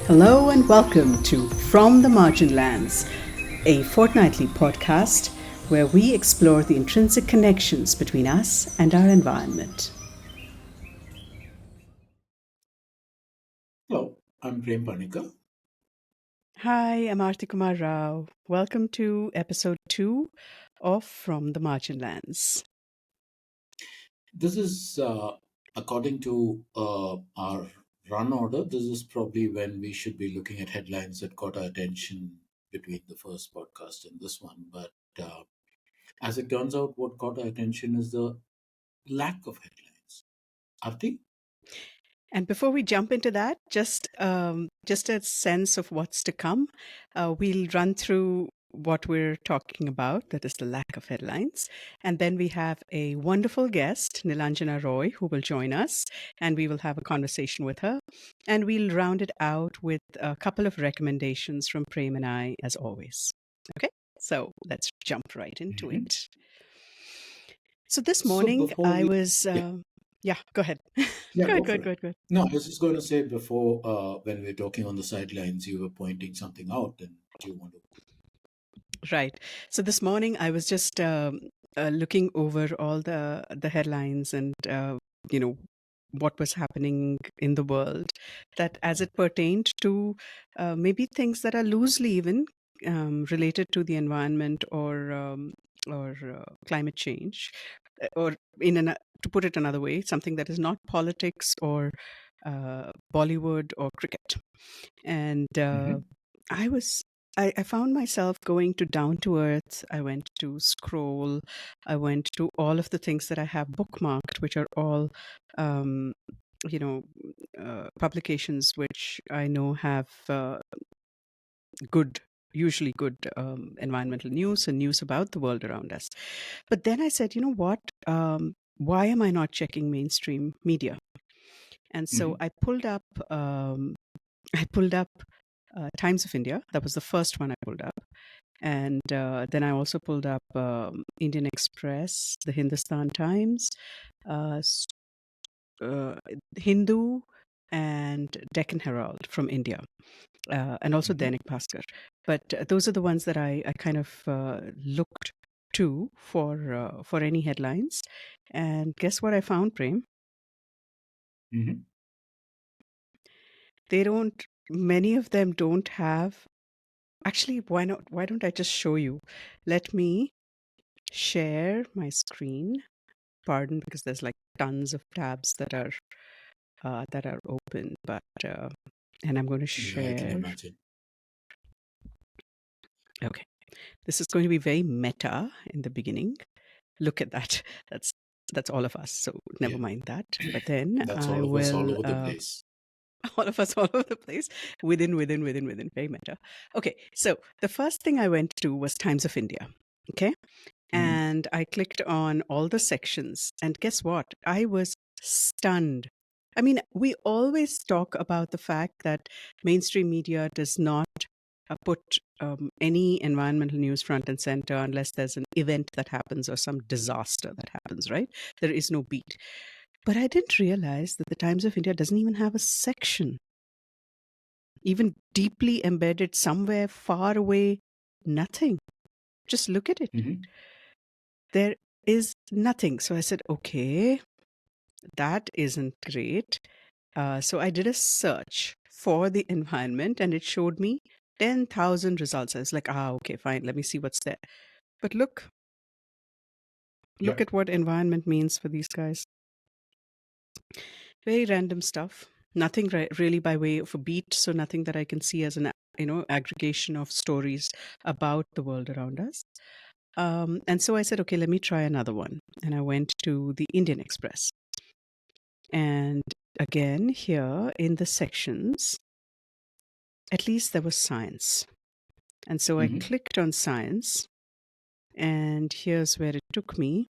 Hello and welcome to From the Marginlands, a fortnightly podcast where we explore the intrinsic connections between us and our environment. Hello, I'm Prem Arati. Hi, I'm Arti Kumar Rao. Welcome to episode 2 of From the Marginlands. This is, according to our run order, this is probably when we should be looking at headlines that caught our attention between the first podcast and this one. But as it turns out, what caught our attention is the lack of headlines. Arti? And before we jump into that, just a sense of what's to come. We'll run through what we're talking about, that is the lack of headlines. And then we have a wonderful guest, Nilanjana Roy, who will join us, and we will have a conversation with her. And we'll round it out with a couple of recommendations from Prem and I, as always. Okay, so let's jump right into Mhm. it. So this So morning before I we, was, yeah, yeah, go ahead. yeah, Go ahead, go go for ahead, go it. ahead, go ahead. No, I was just going to say before, when we are talking on the sidelines, you were pointing something out, and you want to. Right. So this morning I was just looking over all the headlines and you know what was happening in the world, that as it pertained to maybe things that are loosely even related to the environment or climate change, or to put it another way, something that is not politics or Bollywood or cricket. And Mhm. I was I found myself going to down to earth. I went to scroll. I went to all of the things that I have bookmarked, which are all um, you know publications which I know have good usually good environmental news and news about the world around us. But then I said, you know what, why am I not checking mainstream media? And so Mhm. I pulled up Times of India. That was the first one I pulled up. And then I also pulled up Indian Express, the Hindustan Times, uh, s- uh, Hindu, and Deccan Herald from India, and also Mhm. Dainik Bhaskar. But those are the ones that I kind of looked to for any headlines. And guess what I found, Prem? Mhm. They don't. Many of them don't have. Actually, why not? Why don't I just show you? Let me share my screen. Pardon, because there's like tons of tabs that are open. But and I'm going to Yeah, I can share. imagine. Okay, this is going to be very meta in the beginning. Look at that. That's that's all of us. So never Yeah. mind that. But then That's I all of us all will over the place. all of us all over the place, within very meta. Okay, so the first thing I went to was Times of India. Okay, Mhm. and I clicked on all the sections, and guess what? I was stunned. I mean, we always talk about the fact that mainstream media does not put any environmental news front and center unless there's an event that happens or some disaster that happens, right? There is no beat. But I didn't realize that the Times of India doesn't even have a section, even deeply embedded somewhere far away. Nothing. Just look at it. Mhm. There is nothing. So I said, okay, that isn't great. So I did a search for the environment and it showed me 10,000 results. I was like, okay, fine. Let me see what's there. But look Yep. at what environment means for these guys. Very random stuff. Nothing really by way of a beat. So nothing that I can see as an, aggregation of stories about the world around us. And so I said, okay, let me try another one. And I went to the Indian Express. And again, here in the sections, at least there was science. And so I Mhm. clicked on science, and here's where it took me.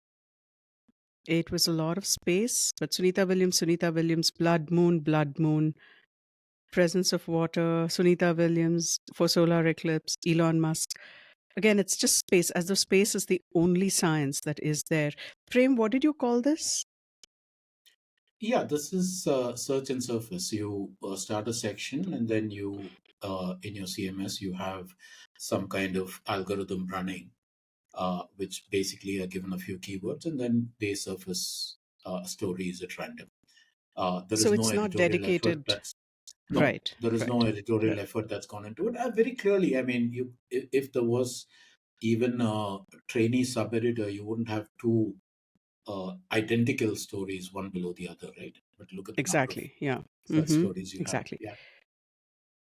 It was a lot of space, but Sunita Williams, blood moon, presence of water, Sunita Williams for solar eclipse, Elon Musk. Again, it's just space, as though space is the only science that is there. Prem, what did you call this? Yeah, this is search and surface. You start a section, and then in your CMS, you have some kind of algorithm running, which basically are given a few keywords, and then they surface stories at random. There So is no it's not editorial effort. dedicated. That's no, Right, there is no right, editorial right. effort that's gone into it. Very clearly, I mean, if there was even a trainee sub editor, you wouldn't have two identical stories, one below the other, right? But look at the number of Exactly. Yeah. such stories you have. Exactly. Yeah.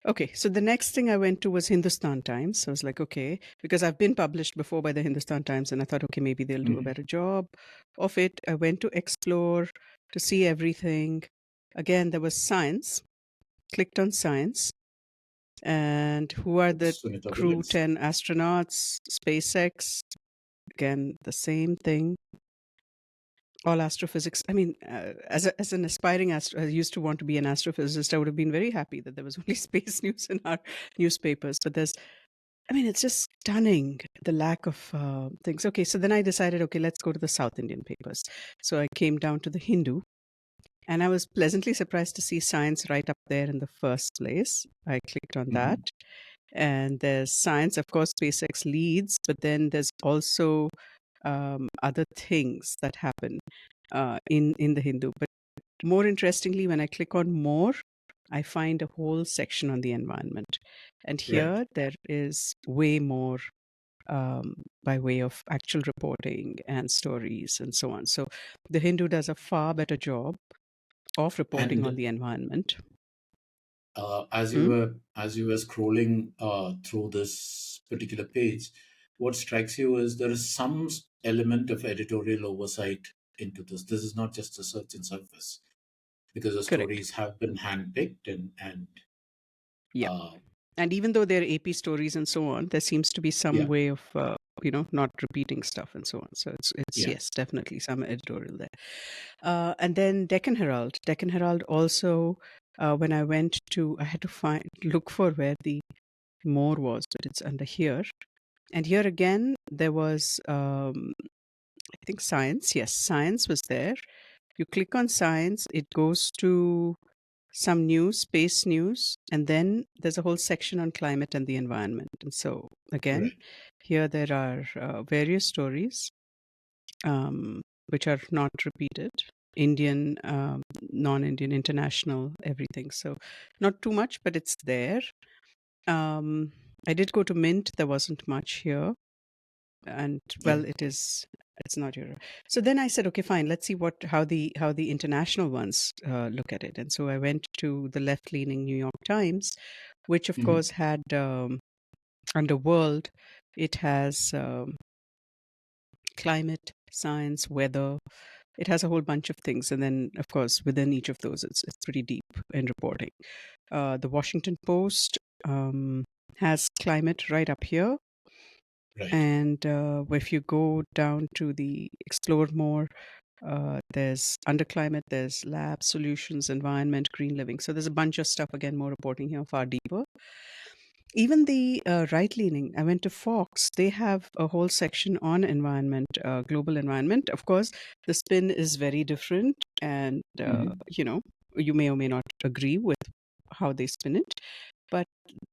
Okay, so the next thing I went to was Hindustan Times. So I was like, okay, because I've been published before by the Hindustan Times, and I thought, okay, maybe they'll do a Hmm. better job of it. I went to explore, to see everything. Again, there was science, clicked on science, and who are the Sunita crew Williams. 10 astronauts, SpaceX, again, the same thing. All astrophysics. I mean, as an aspiring I used to want to be an astrophysicist. I would have been very happy that there was only space news in our newspapers. But I mean, it's just stunning the lack of things. Okay, so then I decided, okay, let's go to the South Indian papers. So I came down to the Hindu, and I was pleasantly surprised to see science right up there in the first place. I clicked on that, Hmm. and there's science, of course, SpaceX leads, but then there's also other things that happen in the Hindu. But more interestingly, when I click on more, I find a whole section on the environment, and Right. here there is way more by way of actual reporting and stories and so on. So the Hindu does a far better job of reporting on And the environment. as Mm? you were scrolling through this particular page, what strikes you is there is some element of editorial oversight into this. This is not just a search and surface because the Correct. stories have been handpicked and Yeah. uh, And even though they're AP stories and so on, there seems to be some yeah, way of not repeating stuff and so on. So it's yeah. yes, definitely some editorial there. And then Deccan Herald. Deccan Herald also, when I went to, I had to look for where the more was, but it's under here. And here again, there was, I think, science. Yes, science was there. You click on science, it goes to some news, space news, and then there's a whole section on climate and the environment. And so, again, Right. here there are various stories which are not repeated. Indian, non Indian, international, everything. So, not too much, but it's there. Um, I did go to Mint, there wasn't much here. And Yeah. well, it's not Europe. So then I said, okay, fine, let's see how the international ones look at it. And so I went to the left leaning New York Times, which of Hmm. course had under world, it has climate, science, weather. It has a whole bunch of things, and then of course within each of those, it's pretty deep in reporting. The Washington Post has climate right up here. Right. And if you go down to the explore more, there's under climate, there's lab solutions, environment, green living. So there's a bunch of stuff, again, more reporting here, far deeper. Even the right leaning, I went to Fox, they have a whole section on environment, global environment. Of course, the spin is very different, and, Hmm. you may or may not agree with how they spin it, but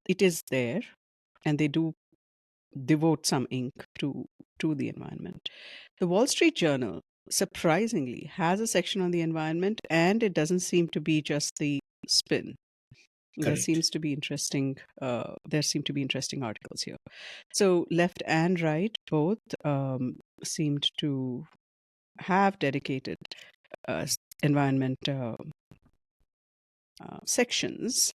it is there, and they do devote some ink to the environment. The Wall Street Journal, surprisingly, has a section on the environment, and it doesn't seem to be just the spin. There Correct. seems to be interesting. There seem to be interesting articles here. So left and right both seemed to have dedicated environment sections.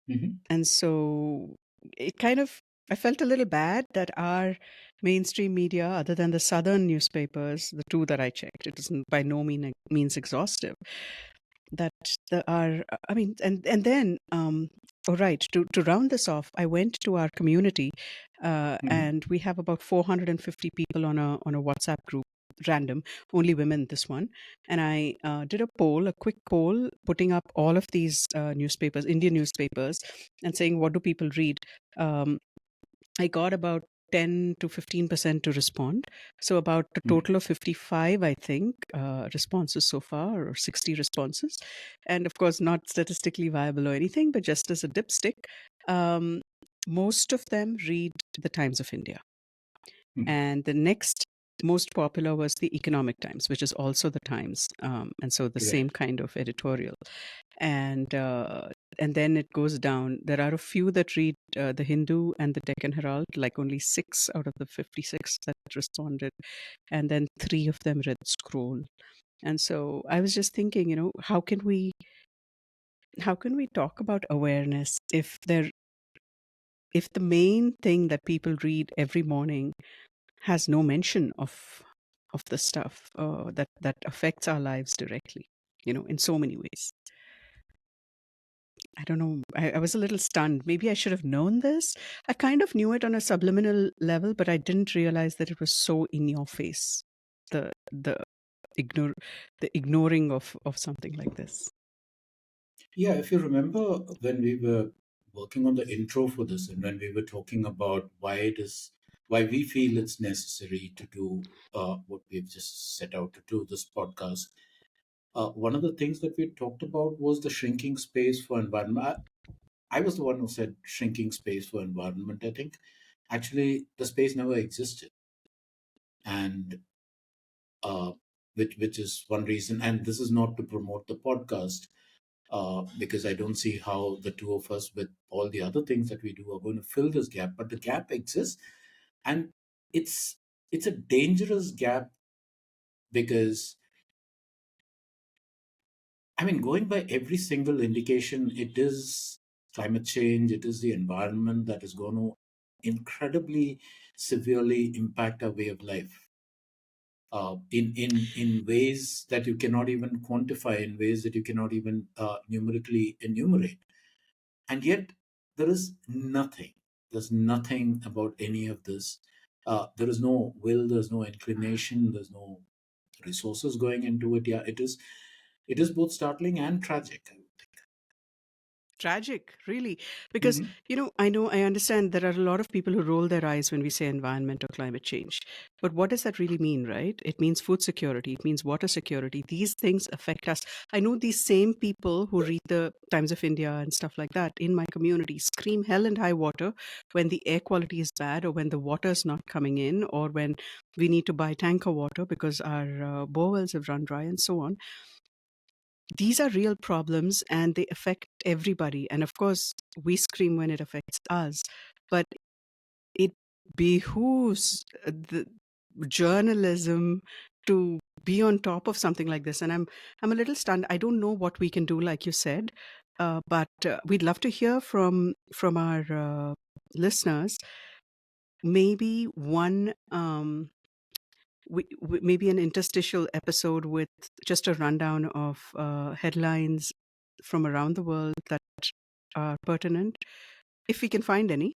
Hmm. And so it kind of, I felt a little bad that our mainstream media, other than the southern newspapers, the two that I checked, it isn't by no means exhaustive, that there are, I mean, and then, all right, to round this off, I went to our community, Hmm. and we have about 450 people on a WhatsApp group, random, only women, this one. And I did a poll, a quick poll, putting up all of these newspapers, Indian newspapers, and saying, what do people read? Um, I got about 10 to 15% to respond. So about a Mm. total of 55, I think, responses so far, or 60 responses. And of course, not statistically viable or anything, but just as a dipstick, um, most of them read the Times of India. Mm. And the next most popular was the Economic Times, which is also the Times. And so the Right. same kind of editorial. And and then it goes down. There are a few that read the Hindu and the Deccan Herald, like only 6 out of the 56 that responded, and then 3 of them read Scroll. And so I was just thinking, how can we talk about awareness if the main thing that people read every morning has no mention of the stuff that affects our lives directly, in so many ways. I don't know. I was a little stunned. Maybe I should have known this. I kind of knew it on a subliminal level, but I didn't realize that it was so in your face. The ignore the ignoring of something like this. Yeah, if you remember when we were working on the intro for this, and when we were talking about why we feel it's necessary to do what we've just set out to do, this podcast. One of the things that we talked about was the shrinking space for environment. I was the one who said shrinking space for environment. I think actually the space never existed, and uh, which is one reason. And this is not to promote the podcast, because I don't see how the two of us, with all the other things that we do, are going to fill this gap. But the gap exists, and it's it's a dangerous gap because, I mean, going by every single indication, it is climate change, it is the environment that is going to incredibly severely impact our way of life. In ways that you cannot even quantify, in ways that you cannot even numerically enumerate. And yet there is nothing, there's nothing about any of this. There is no will, there's no inclination, there's no resources going into it. Yeah, it is both startling and tragic, I would Tragic, really. Because, think. I understand there are a lot of people who roll their eyes when we say environment or climate change. But what does that really mean, right? It means food security, it means water security. These things affect us. I know these same people who read the Times of India and stuff like that in my community scream hell and high water when the air quality is bad, or when the water is not coming in, or when we need to buy tanker water because our bore wells have run dry, and so on. These are real problems and they affect everybody. And of course, we scream when it affects us, but it behooves the journalism to be on top of something like this. And I'm a little stunned. I don't know what we can do, like you said, but we'd love to hear from our listeners. Maybe maybe an interstitial episode with just a rundown of headlines from around the world that are pertinent, if we can find any.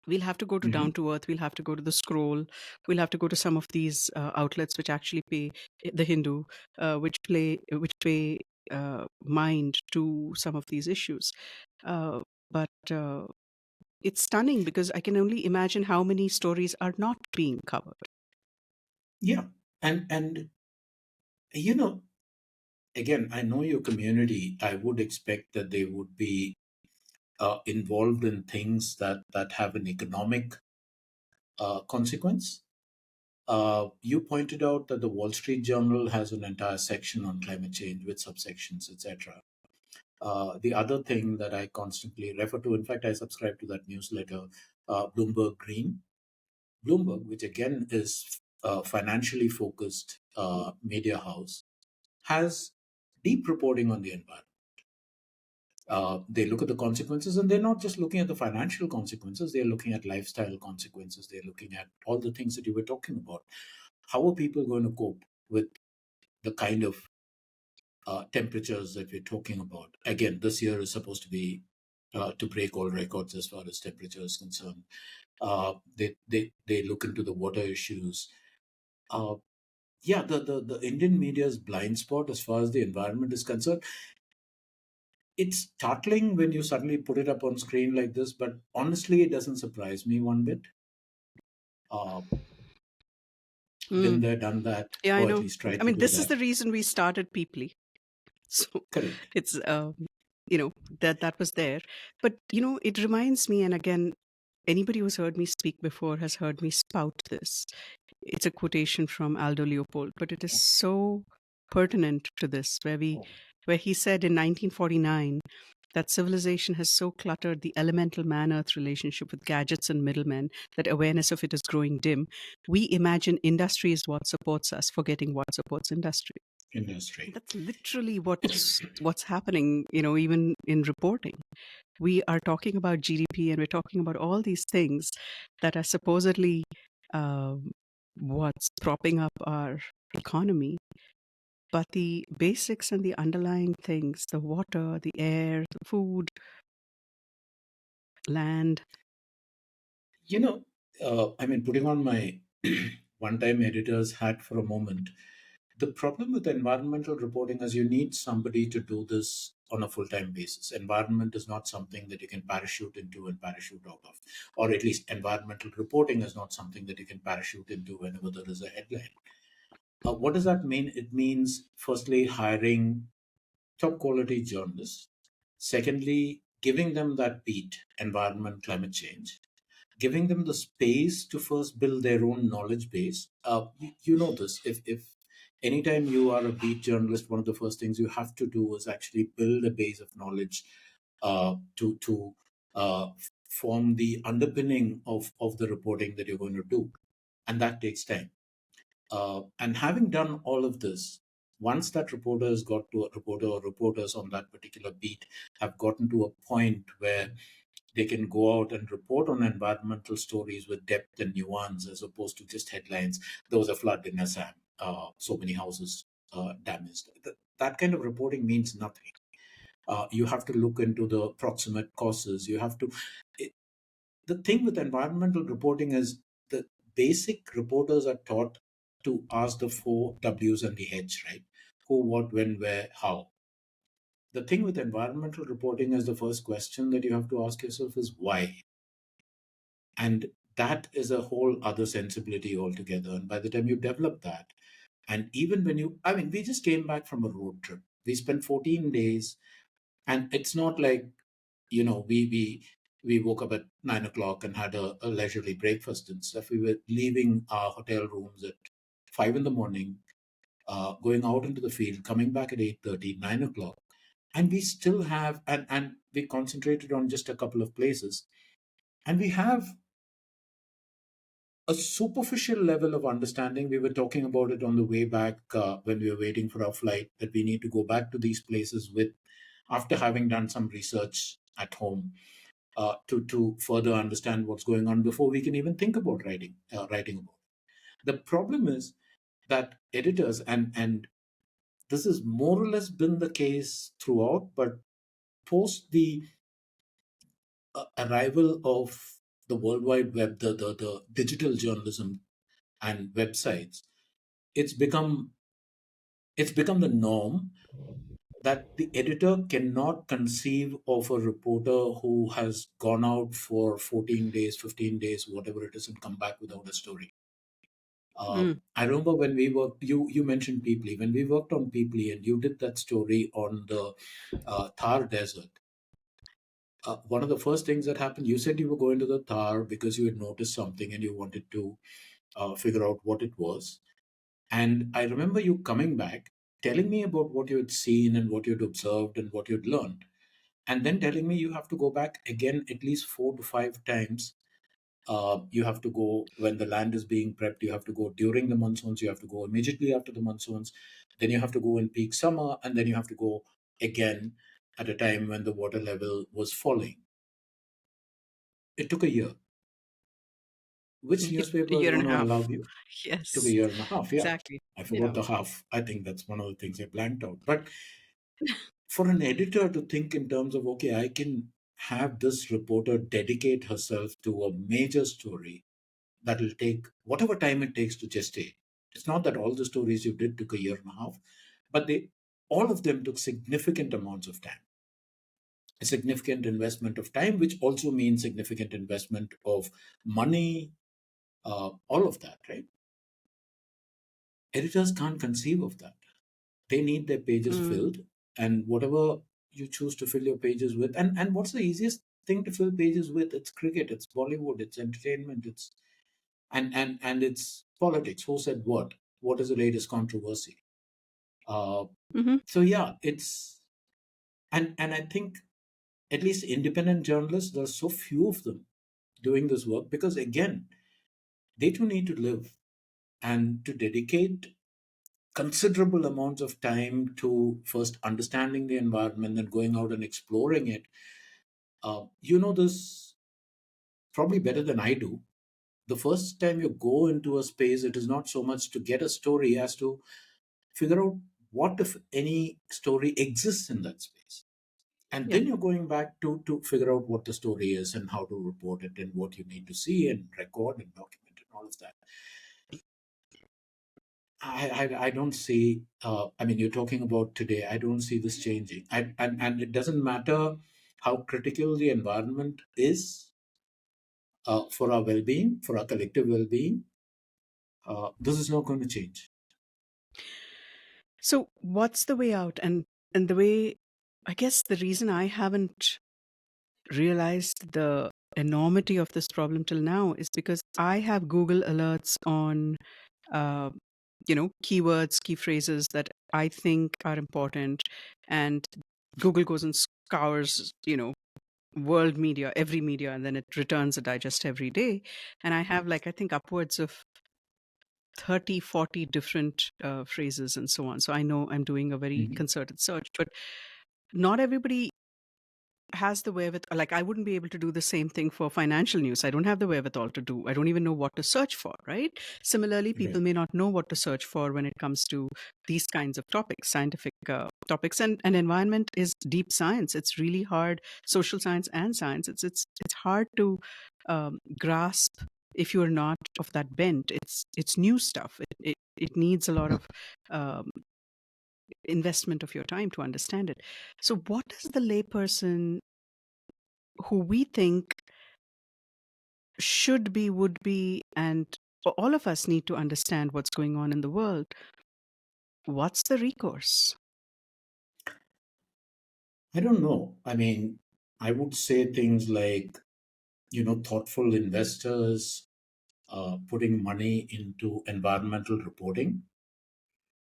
We'll have to go to Down Mhm. to Earth. We'll have to go to the Scroll. We'll have to go to some of these outlets which actually pay the Hindu, which pay mind to some of these issues. But it's stunning because I can only imagine how many stories are not being covered. Yeah, and you know, again, I know your community. I would expect that they would be involved in things that have an economic consequence. You pointed out that the Wall Street Journal has an entire section on climate change with subsections, etc. The other thing that I constantly refer to, in fact, I subscribe to that newsletter, Bloomberg Green. Bloomberg, which again is a financially focused media house, has deep reporting on the environment. They look at the consequences, and they're not just looking at the financial consequences, they're looking at lifestyle consequences, they're looking at all the things that you were talking about. How are people going to cope with the kind of temperatures that we're talking about? Again, this year is supposed to be to break all records as far as temperature is concerned. They look into the water issues. Uh, yeah, the Indian media's blind spot as far as the environment is concerned. It's startling when you suddenly put it up on screen like this, but honestly, it doesn't surprise me one bit. Uh, been Mm. there, done that, Yeah, I or at know. least tried I to mean, do this is that. the reason we started Peoply. So Correct. it's you know, that was there. But it reminds me, and again, anybody who's heard me speak before has heard me spout this. It's a quotation from Aldo Leopold, but it is so pertinent to this, where he said in 1949 that civilization has so cluttered the elemental man-earth relationship with gadgets and middlemen that awareness of it is growing dim. We imagine industry is what supports us, forgetting what supports industry. Industry. That's literally what's happening, even in reporting. We are talking about GDP and we're talking about all these things that are supposedly um, what's propping up our economy. But the basics and the underlying things, the water, the air, the food, land. You know, I mean, putting on my one-time editor's hat for a moment, the problem with environmental reporting is you need somebody to do this on a full-time basis. Environment is not something that you can parachute into and parachute out of, or at least environmental reporting is not something that you can parachute into whenever there is a headline. What does that mean? It means, firstly, hiring top quality journalists. Secondly, giving them that beat, environment, climate change, giving them the space to first build their own knowledge base. You know this. If anytime you are a beat journalist, one of the first things you have to do is actually build a base of knowledge to form the underpinning of the reporting that you're going to do, and that takes time. And having done all of this, once that reporter has got to a reporter or reporters on that particular beat have gotten to a point where they can go out and report on environmental stories with depth and nuance as opposed to just headlines. There was a flood in Assam, so many houses damaged. That kind of reporting means nothing. You have to look into the proximate causes. You have to. The thing with environmental reporting is the basic reporters are taught to ask the four W's and the H, right? Who, what, when, where, how. The thing with environmental reporting is the first question that you have to ask yourself is why? And that is a whole other sensibility altogether. And by the time you develop that, and even when you, I mean, we just came back from a road trip. We spent 14 days, and it's not like, we woke up at 9 o'clock and had a leisurely breakfast and stuff. We were leaving our hotel rooms at 5 in the morning, going out into the field, coming back at 8:30, 9 o'clock. And we still have, and we concentrated on just a couple of places. And we have a superficial level of understanding. We were talking about it on the way back when we were waiting for our flight, that we need to go back to these places with, after having done some research at home, to further understand what's going on before we can even think about writing about it. The problem is that editors, and this has more or less been the case throughout, but post the arrival of the World Wide Web, the digital journalism and websites, it's become it's become the norm that the editor cannot conceive of a reporter who has gone out for 14 days, 15 days, whatever it is, and come back without a story. Mm. I remember when we worked, you mentioned Peoply. When we worked on Peoply and you did that story on the Thar Desert, one of the first things that happened, you said you were going to the Thar because you had noticed something and you wanted to figure out what it was. And I remember you coming back, telling me about what you had seen and what you'd observed and what you'd learned. And then telling me you have to go back again at least 4 to 5 times. You have to go when the land is being prepped. You have to go during the monsoons. You have to go immediately after the monsoons. Then you have to go in peak summer. And then you have to go again at a time when the water level was falling. It took a year. Which A newspaper is year and going a to half. allow you? Took a Yes, year and a half. Yeah. exactly. I forgot Yeah. the half. I think that's one of the things I blanked out. But for an editor to think in terms of, okay, I can have this reporter dedicate herself to a major story that will take whatever time it takes to gestate. It's not that all the stories you did took a year and a half, but they all of them took significant amounts of time. A significant investment of time, which also means significant investment of money, all of that, right? Editors can't conceive of that. They need their pages Mm. filled, and whatever you choose to fill your pages with, and what's the easiest thing to fill pages with? It's cricket, it's Bollywood, it's entertainment, it's and it's politics. Who said what? What is the latest controversy? Uh, Hmm. so yeah, it's and I think at least independent journalists, there's so few of them doing this work because again, they too need to live and to dedicate considerable amounts of time to first understanding the environment and going out and exploring it. You know this probably better than I do. The first time you go into a space, it is not so much to get a story as to figure out what, if any, story exists in that space. And Yeah. then you're going back to figure out what the story is and how to report it and what you need to see and record and document and all of that. I don't see. I mean, you're talking about today. I don't see this changing. And it doesn't matter how critical the environment is for our well-being, for our collective well-being. This is not going to change. So what's the way out? And the way, I guess the reason I haven't realized the enormity of this problem till now is because I have Google alerts on, uh, keywords, key phrases that I think are important, and Google goes and scours, world media, every media, and then it returns a digest every day. And I have, like, I think upwards of 30, 40 different phrases and so on. So I know I'm doing a very Mhm. concerted search, but not everybody has the wherewithal. Like, I wouldn't be able to do the same thing for financial news. I don't have the wherewithal to do. I don't even know what to search for, right? Similarly, people Right. may not know what to search for when it comes to these kinds of topics, scientific topics, and environment is deep science. It's really hard. Social science and science. It's hard to grasp if you're not of that bent. It's new stuff. It needs a lot of um, investment of your time to understand it. So, what does the layperson who we think should be, would be, and all of us need to understand what's going on in the world? What's the recourse? I don't know. I mean, I would say things like, thoughtful investors putting money into environmental reporting.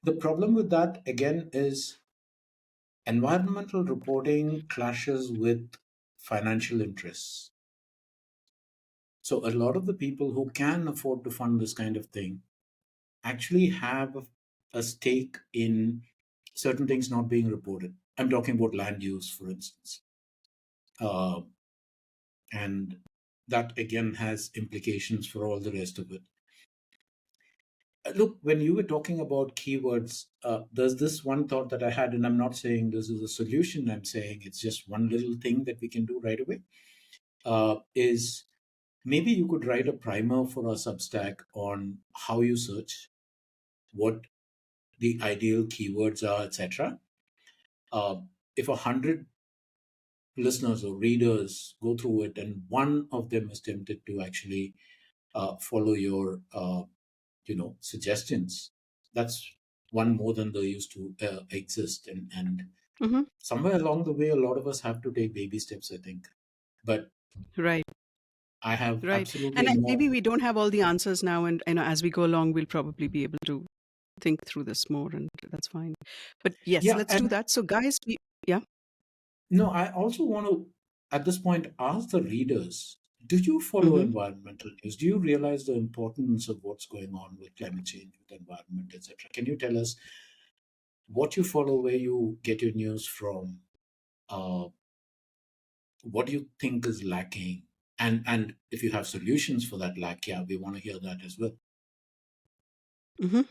The problem with that, again, is environmental reporting clashes with financial interests. So, a lot of the people who can afford to fund this kind of thing actually have a stake in certain things not being reported. I'm talking about land use, for instance. Uh, and that again has implications for all the rest of it. Look, when you were talking about keywords, there's this one thought that I had, and I'm not saying this is a solution. I'm saying it's just one little thing that we can do right away. Is maybe you could write a primer for our Substack on how you search, what the ideal keywords are, etc. If 100 listeners or readers go through it, and one of them is tempted to actually follow your suggestions, that's one more than they used to exist. And Hmm. somewhere along the way, a lot of us have to take baby steps, I think. But Right, I have right. absolutely And no. maybe we don't have all the answers now, and as we go along, we'll probably be able to think through this more, and that's fine. But yes, Yeah, let's do and that. So, guys, yeah. no, I also want to, at this point, ask the readers, do you follow Hmm. environmental news? Do you realize the importance of what's going on with climate change, with environment, etc.? Can you tell us what you follow, where you get your news from, uh, what do you think is lacking? And if you have solutions for that lack, yeah, we want to hear that as well. Hmm.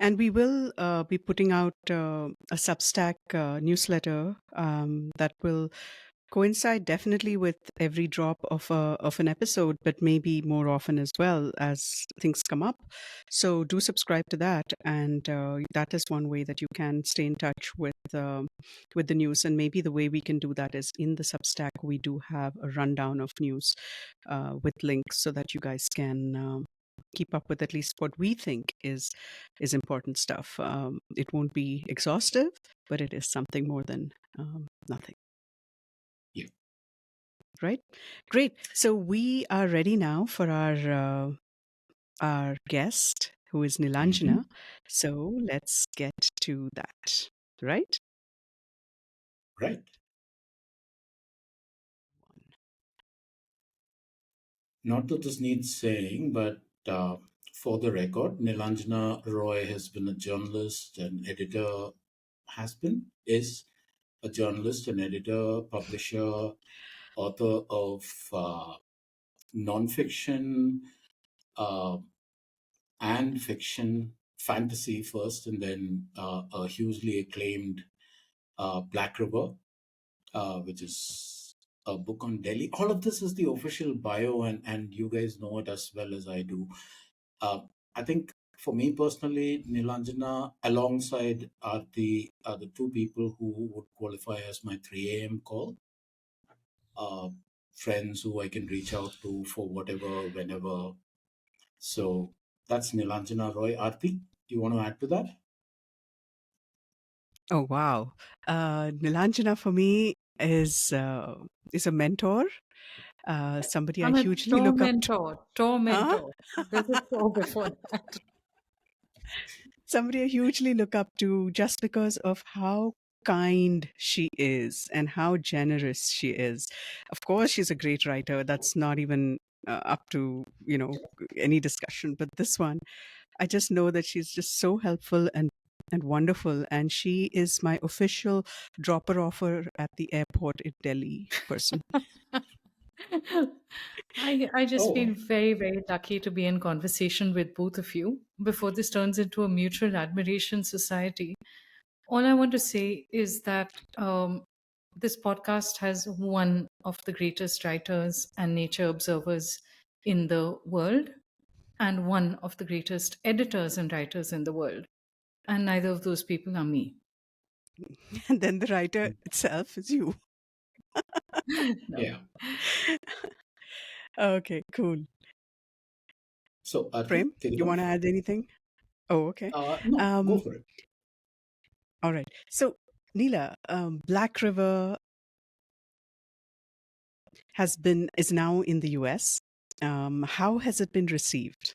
And we will be putting out a Substack newsletter that will coincide definitely with every drop of an episode, but maybe more often as well as things come up. So do subscribe to that, and that is one way that you can stay in touch with the news. And maybe the way we can do that is in the Substack we do have a rundown of news with links so that you guys can keep up with at least what we think is important stuff. It won't be exhaustive, but it is something more than nothing. Yeah. Right? Great. So we are ready now for our guest, who is Hmm. Nilanjana. So let's get to that. Right? Right. Not that this needs saying, but for the record, Nilanjana Roy has been a journalist and editor, is a journalist and editor, publisher, author of nonfiction uh, and fiction, fantasy first, and then a hugely acclaimed Black River, which is a book on Delhi. All of this is the official bio, and you guys know it as well as I do. Uh, I think for me personally, Nilanjana, alongside are the two people who would qualify as my 3 a.m. call. Uh, Friends who I can reach out to for whatever, whenever. So that's Nilanjana Roy. Arti, do you want to add to that? Oh wow. Nilanjana for me is a mentor, somebody I I'm a hugely look up to. tormentor, Huh? tormentor. There's a toe before that. Somebody I hugely look up to just because of how kind she is and how generous she is. Of course, she's a great writer. That's not even up to, any discussion. But this one, I just know that she's just so helpful and wonderful. And she is my official dropper offer at the airport in Delhi person. I just feel Oh, very, very lucky to be in conversation with both of you before this turns into a mutual admiration society. All I want to say is that this podcast has one of the greatest writers and nature observers in the world and one of the greatest editors and writers in the world. And neither of those people are me. And then the writer itself is you. No. yeah. Okay, cool. So Arti, Prem, take it you want to off. add anything? Oh, okay. No, go Um, for it. all right. So, Neela, Black River is now in the US. How has it been received?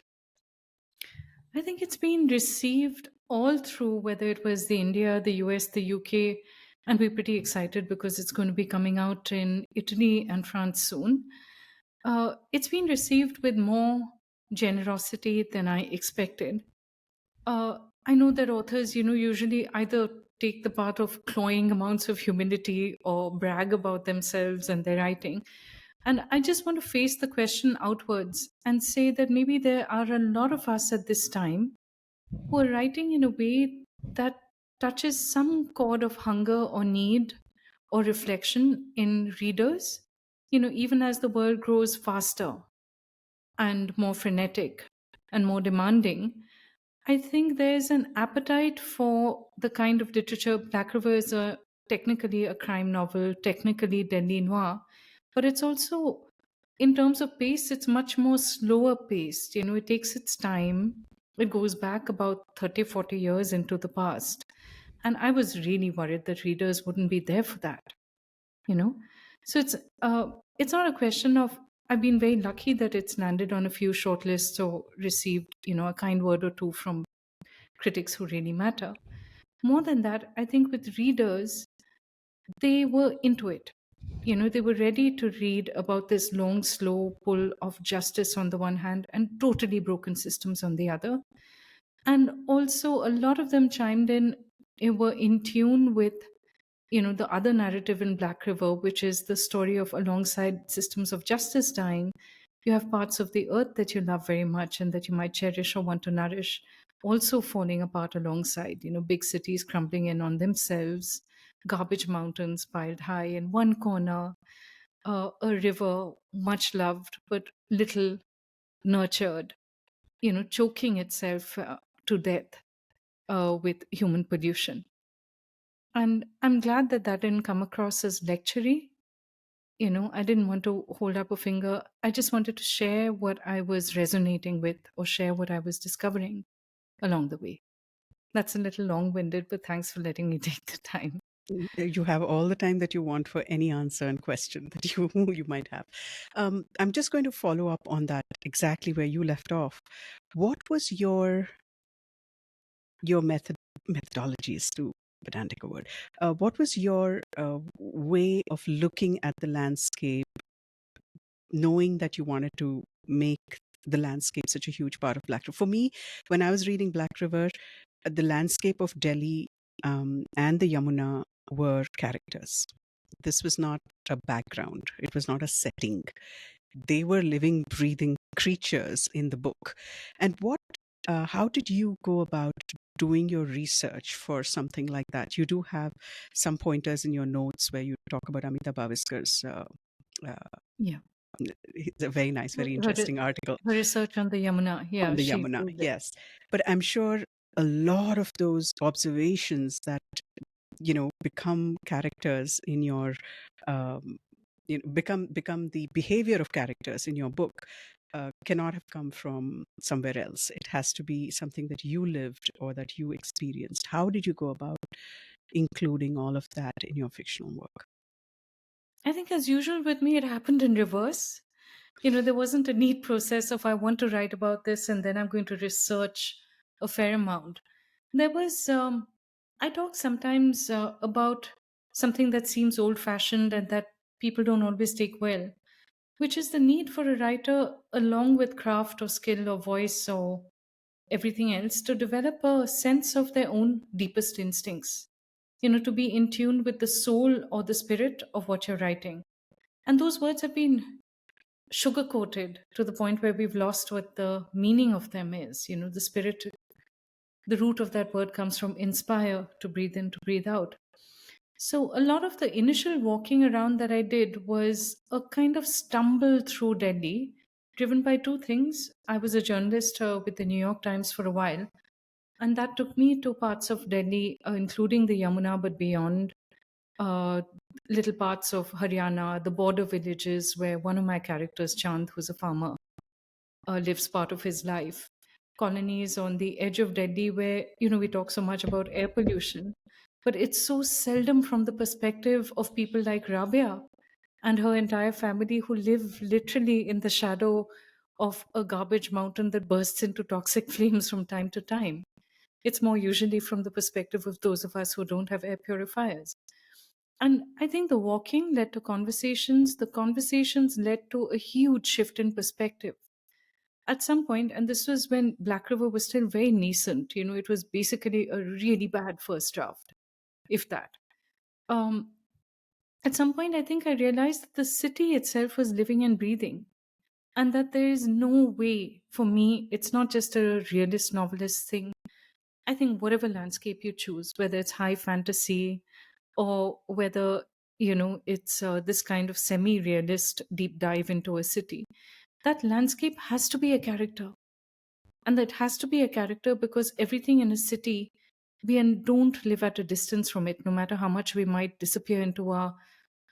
I think it's been received all through, whether it was the India, the US, the UK, and we're pretty excited because it's going to be coming out in Italy and France soon. It's been received with more generosity than I expected. I know that authors, usually either take the path of cloying amounts of humility or brag about themselves and their writing. And I just want to face the question outwards and say that maybe there are a lot of us at this time who are writing in a way that touches some chord of hunger or need or reflection in readers, even as the world grows faster and more frenetic and more demanding. I think there's an appetite for the kind of literature. Black River is technically a crime novel, technically Delhi noir, but it's also, in terms of pace, it's much more slower paced. It takes its time. It goes back about 30, 40 years into the past. And I was really worried that readers wouldn't be there for that, you know? So it's not a question of, I've been very lucky that it's landed on a few shortlists or received, a kind word or two from critics who really matter. More than that, I think with readers, they were into it. They were ready to read about this long, slow pull of justice on the one hand and totally broken systems on the other. And also, a lot of them chimed in, were in tune with the other narrative in Black River, which is the story of alongside systems of justice dying, you have parts of the earth that you love very much and that you might cherish or want to nourish also falling apart alongside, big cities crumbling in on themselves, garbage mountains piled high in one corner, a river much loved but little nurtured, choking itself to death with human pollution. And I'm glad that that didn't come across as lectury. I didn't want to hold up a finger. I just wanted to share what I was resonating with or share what I was discovering along the way. That's a little long winded, but thanks for letting me take the time. You have all the time that you want for any answer and question that you might have. I'm just going to follow up on that exactly where you left off. What was your methodology is too pedantic a word. What was your way of looking at the landscape, knowing that you wanted to make the landscape such a huge part of Black River? For me, when I was reading Black River, the landscape of Delhi and the Yamuna were characters. This was not a background, it was not a setting. They were living, breathing creatures in the book. And how did you go about doing your research for something like that? You do have some pointers in your notes where you talk about Amita Bhaviskar's. Uh, Yeah. it's a very nice, very Her, interesting article her research on the Yamuna. on Yeah, the she Yamuna. proved it. Yes, but I'm sure a lot of those observations that become characters in your become the behavior of characters in your book cannot have come from somewhere else. It has to be something that you lived or that you experienced. How did you go about including all of that in your fictional work? I think, as usual with me, it happened in reverse. There wasn't a neat process of I want to write about this and then I'm going to research a fair amount. There was, I talk sometimes about something that seems old fashioned and that people don't always take well, which is the need for a writer, along with craft or skill or voice or everything else, to develop a sense of their own deepest instincts, to be in tune with the soul or the spirit of what you're writing. And those words have been sugar coated to the point where we've lost what the meaning of them is. The spirit, the root of that word comes from inspire, to breathe in, to breathe out. So a lot of the initial walking around that I did was a kind of stumble through Delhi, driven by two things. I was a journalist with the New York Times for a while, and that took me to parts of Delhi, including the Yamuna, but beyond, uh, little parts of Haryana, the border villages where one of my characters, Chand, who's a farmer, lives part of his life. Colonies on the edge of Delhi where, we talk so much about air pollution, but it's so seldom from the perspective of people like Rabia and her entire family who live literally in the shadow of a garbage mountain that bursts into toxic flames from time to time. It's more usually from the perspective of those of us who don't have air purifiers. And I think the walking led to conversations. The conversations led to a huge shift in perspective. At some point, and this was when Black River was still very nascent, it was basically a really bad first draft, if that. Um, at some point, I think I realized that the city itself was living and breathing, and that there is no way for me, it's not just a realist novelist thing. I think whatever landscape you choose, whether it's high fantasy or whether it's this kind of semi-realist deep dive into a city, that landscape has to be a character, and that has to be a character because everything in a city, don't live at a distance from it, no matter how much we might disappear into our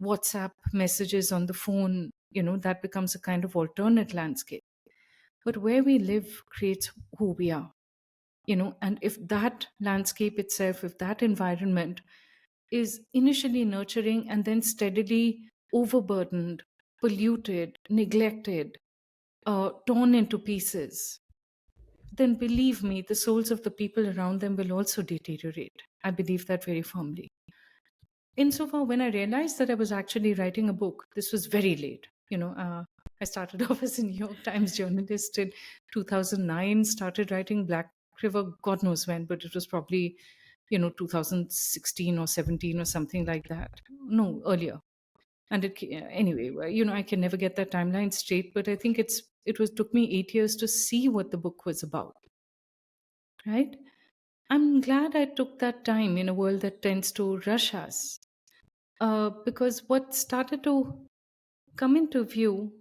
WhatsApp messages on the phone. That becomes a kind of alternate landscape, but where we live creates who we are. And if that landscape itself, if that environment is initially nurturing and then steadily overburdened, polluted, neglected, torn into pieces, then believe me, the souls of the people around them will also deteriorate. I believe that very firmly. Insofar, when I realized that I was actually writing a book, this was very late. I started off as a New York Times journalist in 2009, started writing Black River, God knows when, but it was probably, 2016 or 17 or something like that. No, earlier. And anyway, well, I can never get that timeline straight, but I think it took me 8 years to see what the book was about, right? I'm glad I took that time in a world that tends to rush us. Because what started to come into view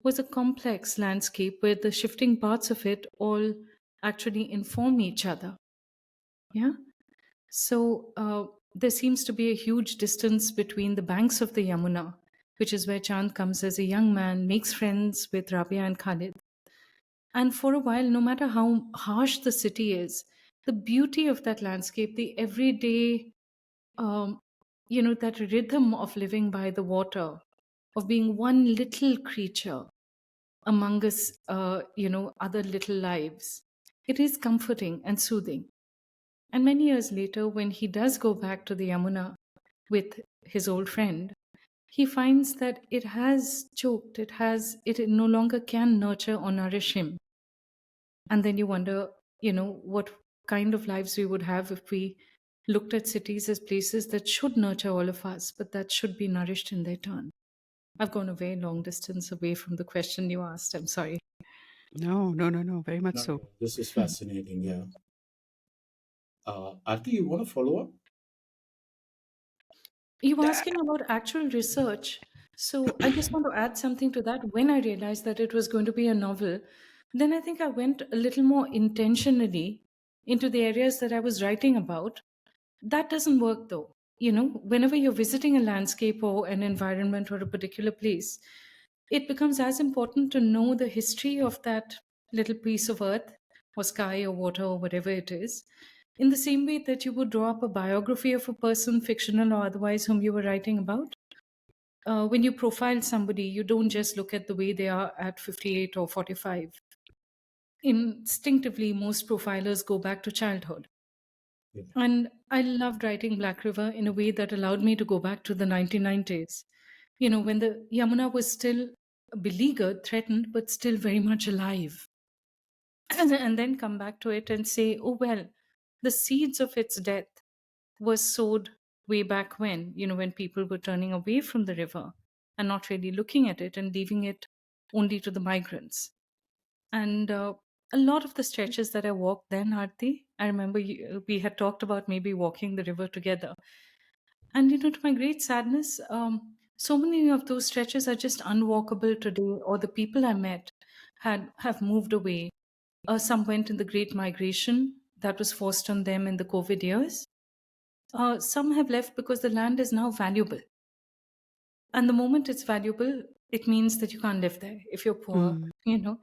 was a complex landscape where the shifting parts of it all actually inform each other. Yeah. So there seems to be a huge distance between the banks of the Yamuna which is where Chand comes as a young man, makes friends with Rabia and Khalid. And for a while, no matter how harsh the city is, the beauty of that landscape, the everyday, um, that rhythm of living by the water, of being one little creature among us, other little lives, it is comforting and soothing. And many years later, when he does go back to the Yamuna with his old friend, he finds that it has choked, it no longer can nurture or nourish him. And then you wonder, what kind of lives we would have if we looked at cities as places that should nurture all of us, but that should be nourished in their turn. I've gone a very long distance away from the question you asked. I'm sorry. No, no, no, no, very much No, so. no, this is fascinating. Yeah. Arti, you want to follow up? You were asking about actual research. So I just want to add something to that. When I realized that it was going to be a novel, then I think I went a little more intentionally into the areas that I was writing about. That doesn't work though. Whenever you're visiting a landscape or an environment or a particular place, it becomes as important to know the history of that little piece of earth or sky or water or whatever it is, in the same way that you would draw up a biography of a person, fictional or otherwise, whom you were writing about. When you profile somebody, you don't just look at the way they are at 58 or 45. Instinctively, most profilers go back to childhood. Yeah. And I loved writing Black River in a way that allowed me to go back to the 1990s, when the Yamuna was still beleaguered, threatened, but still very much alive. And then come back to it and say, oh, well, the seeds of its death was sowed way back when, when people were turning away from the river and not really looking at it and leaving it only to the migrants. And a lot of the stretches that I walked then, Aarti, I remember we had talked about maybe walking the river together. And to my great sadness, so many of those stretches are just unwalkable today, or the people I met have moved away. Some went in the Great Migration that was forced on them in the COVID years. Some have left because the land is now valuable. And the moment it's valuable, it means that you can't live there. If you're poor, Mm.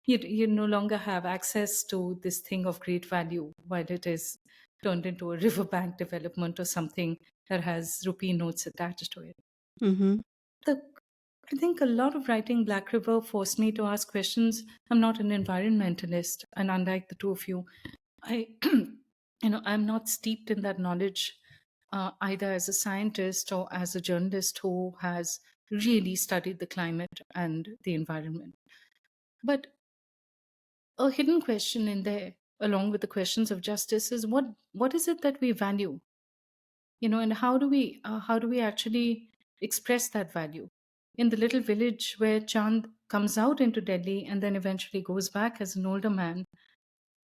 you no longer have access to this thing of great value while it is turned into a riverbank development or something that has rupee notes attached to it. Mm-hmm. The, I think a lot of writing Black River forced me to ask questions. I'm not an environmentalist, and unlike the two of you, I, I'm not steeped in that knowledge either as a scientist or as a journalist who has really studied the climate and the environment. But a hidden question in there, along with the questions of justice, is what is it that we value, and how do we actually express that value in the little village where Chand comes out into Delhi and then eventually goes back as an older man.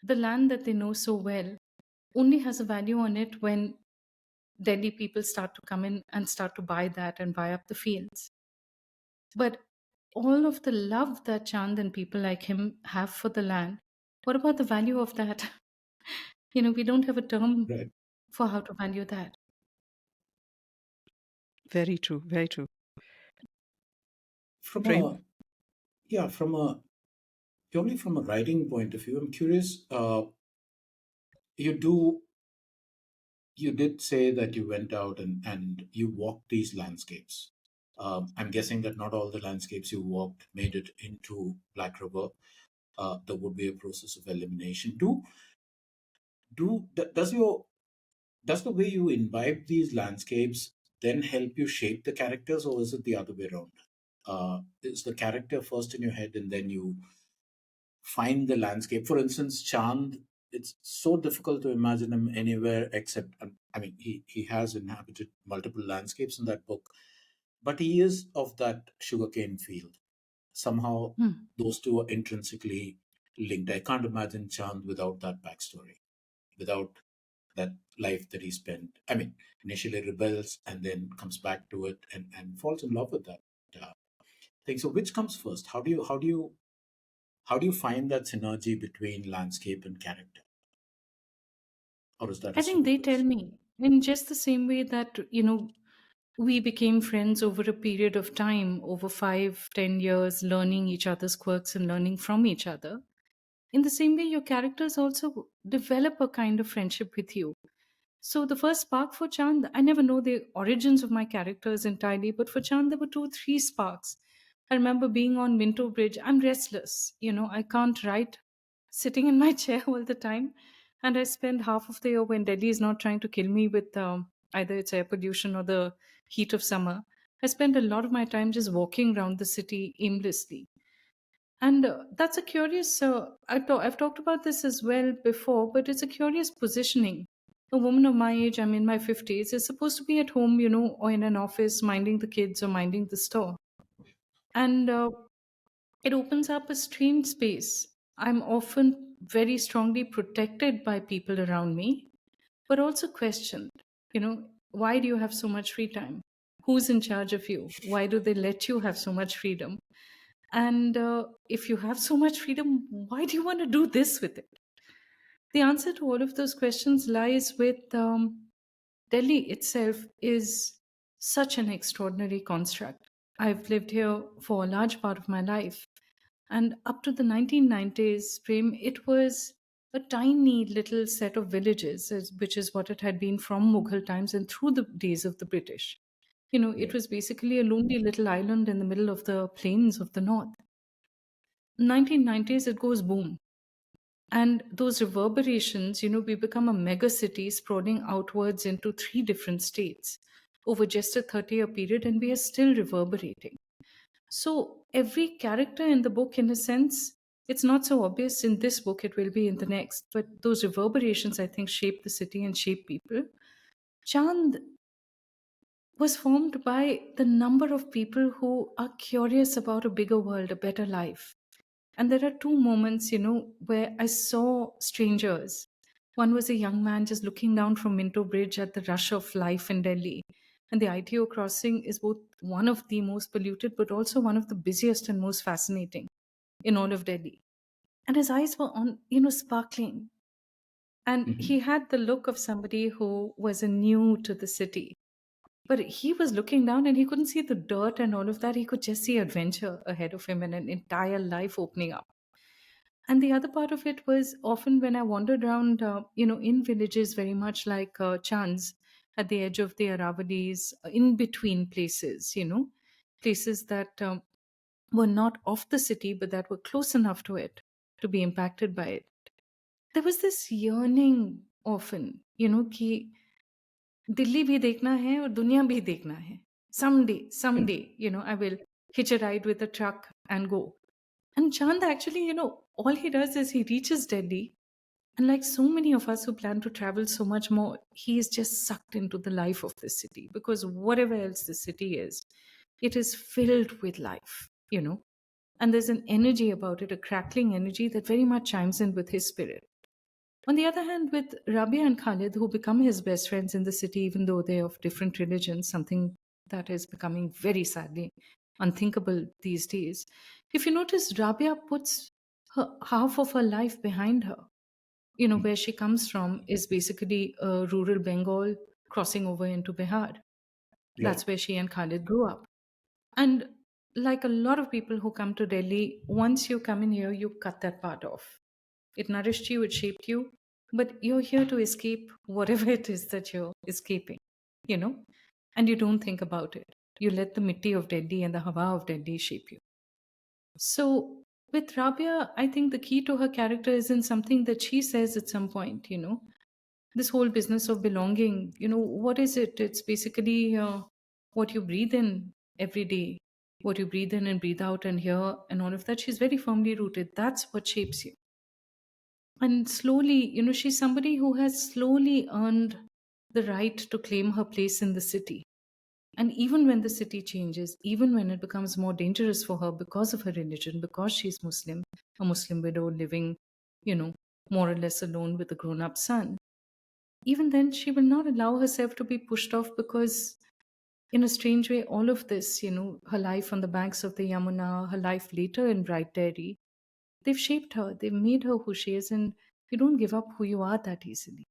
The land that they know so well only has a value on it when Delhi people start to come in and start to buy that and buy up the fields. But all of the love that Chand and people like him have for the land, what about the value of that? We don't have a term Right. for how to value that. Very true. Very true. From Prem? a yeah, from a purely from a writing point of view, I'm curious. You do you did say that you went out and you walked these landscapes. I'm guessing that not all the landscapes you walked made it into Black River. There would be a process of elimination. Does the way you imbibe these landscapes then help you shape the characters, or is it the other way around? Is the character first in your head and then you find the landscape? For instance, Chand, it's so difficult to imagine him anywhere except, I mean, he has inhabited multiple landscapes in that book, but he is of that sugarcane field. Somehow, Hmm. those two are intrinsically linked. I can't imagine Chand without that backstory, without that life that he spent. I mean, initially rebels and then comes back to it and falls in love with that uh, thing. So, which comes first? How do you find that synergy between landscape and character? Or is that a I think they silly tell question? me in just the same way that, we became friends over a period of time, over 5, 10 years, learning each other's quirks and learning from each other. In the same way, your characters also develop a kind of friendship with you. So the first spark for Chand, I never know the origins of my characters entirely, but for Chand there were 2, 3 sparks. I remember being on Minto Bridge. I'm restless, I can't write sitting in my chair all the time, and I spend half of the year when Delhi is not trying to kill me with either its air pollution or the heat of summer. I spend a lot of my time just walking around the city aimlessly, and that's a curious, I've talked about this as well before, but it's a curious positioning. A woman of my age, I'm in my 50s, is supposed to be at home, or in an office minding the kids or minding the store. And it opens up a strange space. I'm often very strongly protected by people around me, but also questioned. Why do you have so much free time? Who's in charge of you? Why do they let you have so much freedom? And if you have so much freedom, why do you want to do this with it? The answer to all of those questions lies with Delhi itself is such an extraordinary construct. I've lived here for a large part of my life. And up to the 1990s, Prem, it was a tiny little set of villages, which is what it had been from Mughal times and through the days of the British. It Yeah. was basically a lonely little island in the middle of the plains of the north. 1990s, it goes boom. And those reverberations, we become a mega city sprawling outwards into 3 different states over just a 30-year period, and we are still reverberating. So every character in the book, in a sense, it's not so obvious in this book, it will be in the next, but those reverberations, I think, shape the city and shape people. Chand was formed by the number of people who are curious about a bigger world, a better life. And there are 2 moments, where I saw strangers. One was a young man just looking down from Minto Bridge at the rush of life in Delhi. And the ITO crossing is both one of the most polluted, but also one of the busiest and most fascinating in all of Delhi. And his eyes were sparkling. And Mhm. he had the look of somebody who was a new to the city. But he was looking down and he couldn't see the dirt and all of that. He could just see adventure ahead of him and an entire life opening up. And the other part of it was often when I wandered around, in villages very much like Chand's, at the edge of the Aravallis, in between places, places that were not of the city, but that were close enough to it to be impacted by it. There was this yearning often, कि दिल्ली भी देखना है और दुनिया भी देखना है. Someday, I will hitch a ride with a truck and go. And Chand actually, all he does is he reaches Delhi. And like so many of us who plan to travel so much more, he is just sucked into the life of this city because whatever else the city is, it is filled with life, And there's an energy about it, a crackling energy that very much chimes in with his spirit. On the other hand, with Rabia and Khalid, who become his best friends in the city, even though they're of different religions, something that is becoming very sadly unthinkable these days. If you notice, Rabia puts half of her life behind her. Where she comes from is basically rural Bengal crossing over into Bihar. Yeah. That's where she and Khalid grew up. And like a lot of people who come to Delhi, once you come in here, you cut that part off. It nourished you, it shaped you, but you're here to escape whatever it is that you're escaping, you know, and you don't think about it. You let the mitti of Delhi and the hawa of Delhi shape you. So with Rabia, I think the key to her character is in something that she says at some point, this whole business of belonging, what is it? It's basically what you breathe in every day, what you breathe in and breathe out and hear and all of that. She's very firmly rooted. That's what shapes you. And slowly, she's somebody who has slowly earned the right to claim her place in the city. And even when the city changes, even when it becomes more dangerous for her because of her religion, because she's Muslim, a Muslim widow living, you know, more or less alone with a grown up son, even then she will not allow herself to be pushed off because, in a strange way, all of this, her life on the banks of the Yamuna, her life later in Bright Dairy, they've shaped her, they've made her who she is, and you don't give up who you are that easily.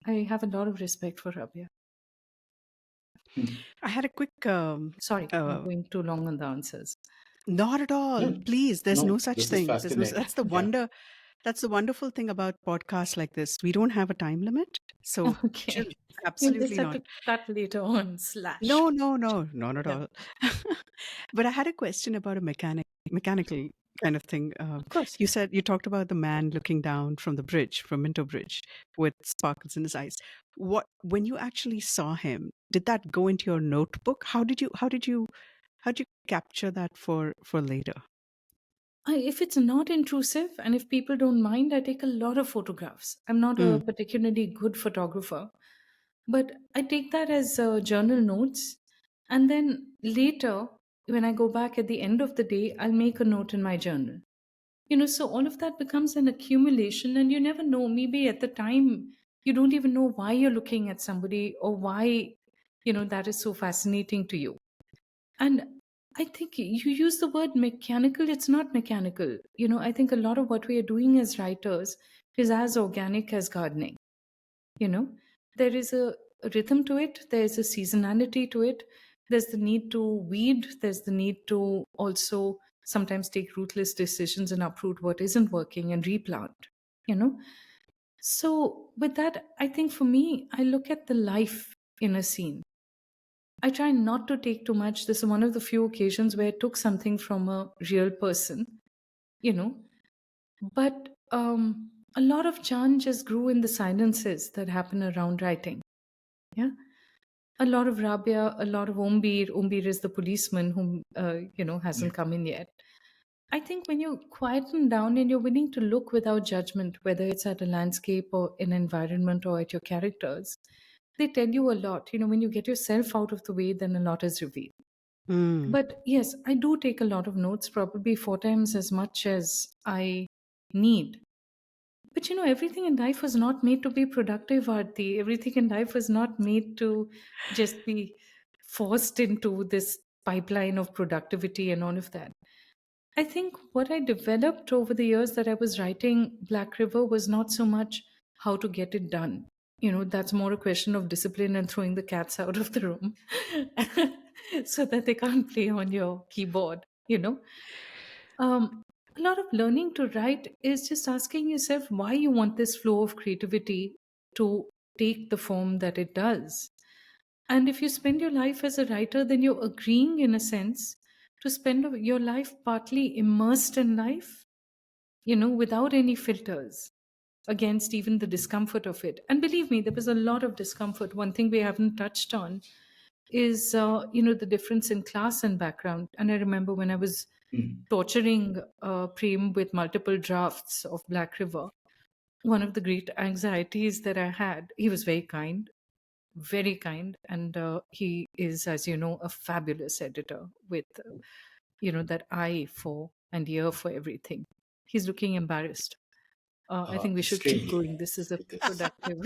I have a lot of respect for Rabia. Mm. I had a quick, Sorry, I'm uh, going too long on the answers. not at all. No, Please, there's no no, such this is thing. There's no. fascinating. That's the Yeah. wonder. That's the wonderful thing about podcasts like this. We don't have a time limit, so chill. Okay. You'll just Absolutely have not. to cut later on, slash. No, no, no, not at Yeah, all. But I had a question about a mechanical kind of thing. of course. You said you talked about the man looking down from the bridge, from Minto Bridge, with sparkles in his eyes. What when you actually saw him, did that go into your notebook? How did you capture that for later? If it's not intrusive and if people don't mind, I take a lot of photographs. I'm not a Mm, particularly good photographer, but I take that as journal notes. And then later, when I go back at the end of the day, I'll make a note in my journal. So all of that becomes an accumulation, and you never know. Maybe at the time, you don't even know why you're looking at somebody or why, that is so fascinating to you. And I think you use the word mechanical, it's not mechanical. I think a lot of what we are doing as writers is as organic as gardening. You know, there is a rhythm to it, there's a seasonality to it, there's the need to weed, there's the need to also sometimes take ruthless decisions and uproot what isn't working and replant. You know, so with that, I think for me, I look at the life in a scene. I try not to take too much. This is one of the few occasions where I took something from a real person, you know. But a lot of charm just grew in the silences that happen around writing. Yeah. A lot of Rabia, a lot of Ombir. Ombir is the policeman whom, Yeah. hasn't come in yet. I think when you quieten down and you're willing to look without judgment, whether it's at a landscape or an environment or at your characters, they tell you a lot. When you get yourself out of the way, then a lot is revealed. mm, But yes, I do take a lot of notes, probably 4 times as much as I need. But everything in life was not made to be productive, Aarti. Everything in life was not made to just be forced into this pipeline of productivity and all of that. I think what I developed over the years that I was writing Black River was not so much how to get it done. That's more a question of discipline and throwing the cats out of the room so that they can't play on your keyboard. Um, a lot of learning to write is just asking yourself why you want this flow of creativity to take the form that it does. And if you spend your life as a writer, then you're agreeing, in a sense, to spend your life partly immersed in life, without any filters against even the discomfort of it. And believe me, there was a lot of discomfort. One thing we haven't touched on is, the difference in class and background. And I remember when I was Mm. torturing Prem with multiple drafts of Black River, one of the great anxieties that I had, he was very kind, and he is, as you know, a fabulous editor with, that eye for and ear for everything. He's looking embarrassed. I think we should keep Extremely, going. This is a because productive.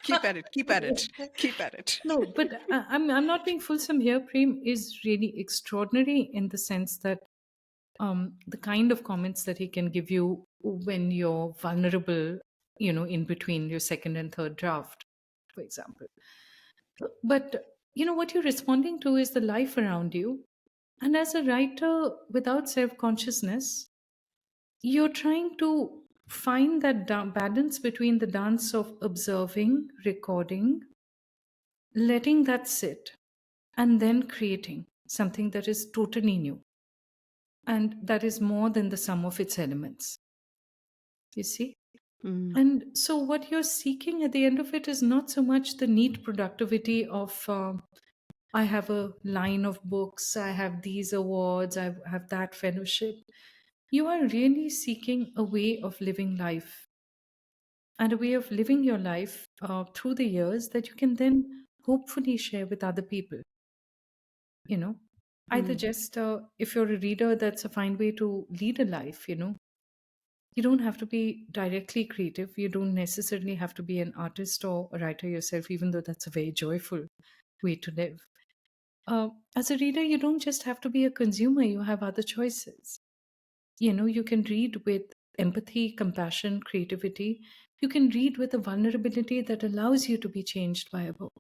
keep at it. Keep at it. Keep at it. No, but I'm not being fulsome here. Prem is really extraordinary in the sense that the kind of comments that he can give you when you're vulnerable, in between your second and third draft, for example. But what you're responding to is the life around you. And as a writer without self consciousness, you're trying to find that balance between the dance of observing, recording, letting that sit, and then creating something that is totally new and that is more than the sum of its elements. You see? Mm, And so, what you're seeking at the end of it is not so much the neat productivity of, I have a line of books, I have these awards, I have that fellowship. You are really seeking a way of living life, and a way of living your life through the years that you can then hopefully share with other people. You know, either mm, just if you're a reader, that's a fine way to lead a life. You don't have to be directly creative. You don't necessarily have to be an artist or a writer yourself, even though that's a very joyful way to live. As a reader, you don't just have to be a consumer, you have other choices. You can read with empathy, compassion, creativity. You can read with a vulnerability that allows you to be changed by a book.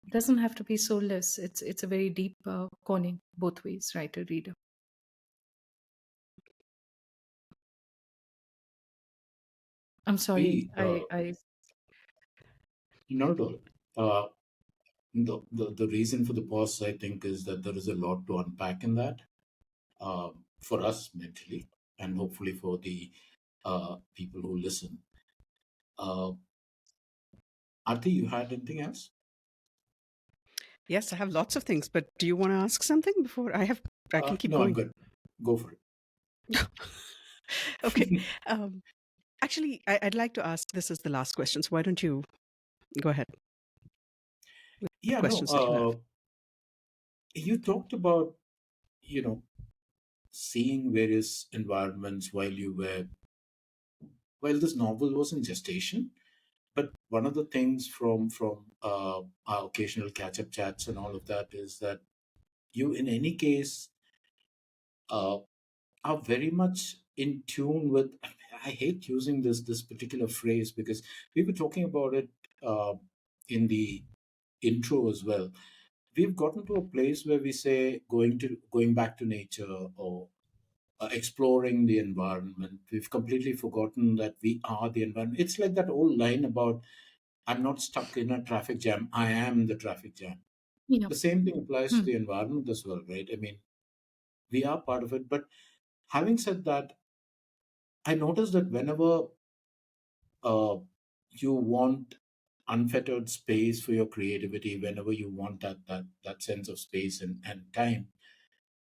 It doesn't have to be soulless. It's a very deep calling both ways, writer, reader. I'm sorry. We, I not at all. Uh, the reason for the pause, I think, is that there is a lot to unpack in that, for us mentally, and hopefully for the people who listen. Uh, Arti, you had anything else? Yes, I have lots of things, but do you want to ask something before I can keep No, I'm going? good. Go for Okay. it. Actually, I'd like to ask this is the last question. So why don't you go ahead with the Yeah, no. questions that you have? You talked about, you know, seeing various environments while this novel was in gestation. But one of the things from our occasional catch up chats and all of that is that you, in any case, uh, are very much in tune with. I hate using this particular phrase because we were talking about it uh, in the intro as well. We've gotten to a place where we say going back to nature, or exploring the environment. We've completely forgotten that we are the environment. It's like that old line about, I'm not stuck in a traffic jam, I am the traffic jam. Yeah. The same thing applies to Hmm. the environment as well, right? I mean, we are part of it. But having said that, I noticed that whenever uh, you want unfettered space for your creativity, whenever you want that sense of space and time,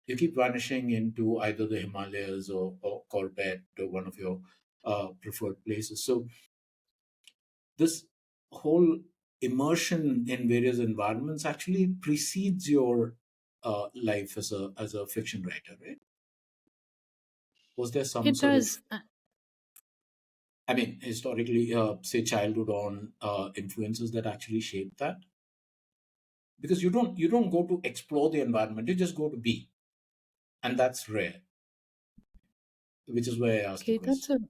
you keep vanishing into either the Himalayas or Corbett, or one of your preferred places. So this whole immersion in various environments actually precedes your life as a fiction writer, right? Was there some It sort of, does. I mean, historically, say childhood on influences that actually shape that? Because you don't go to explore the environment, you just go to be, and that's rare. Which is why I asked the Okay, question.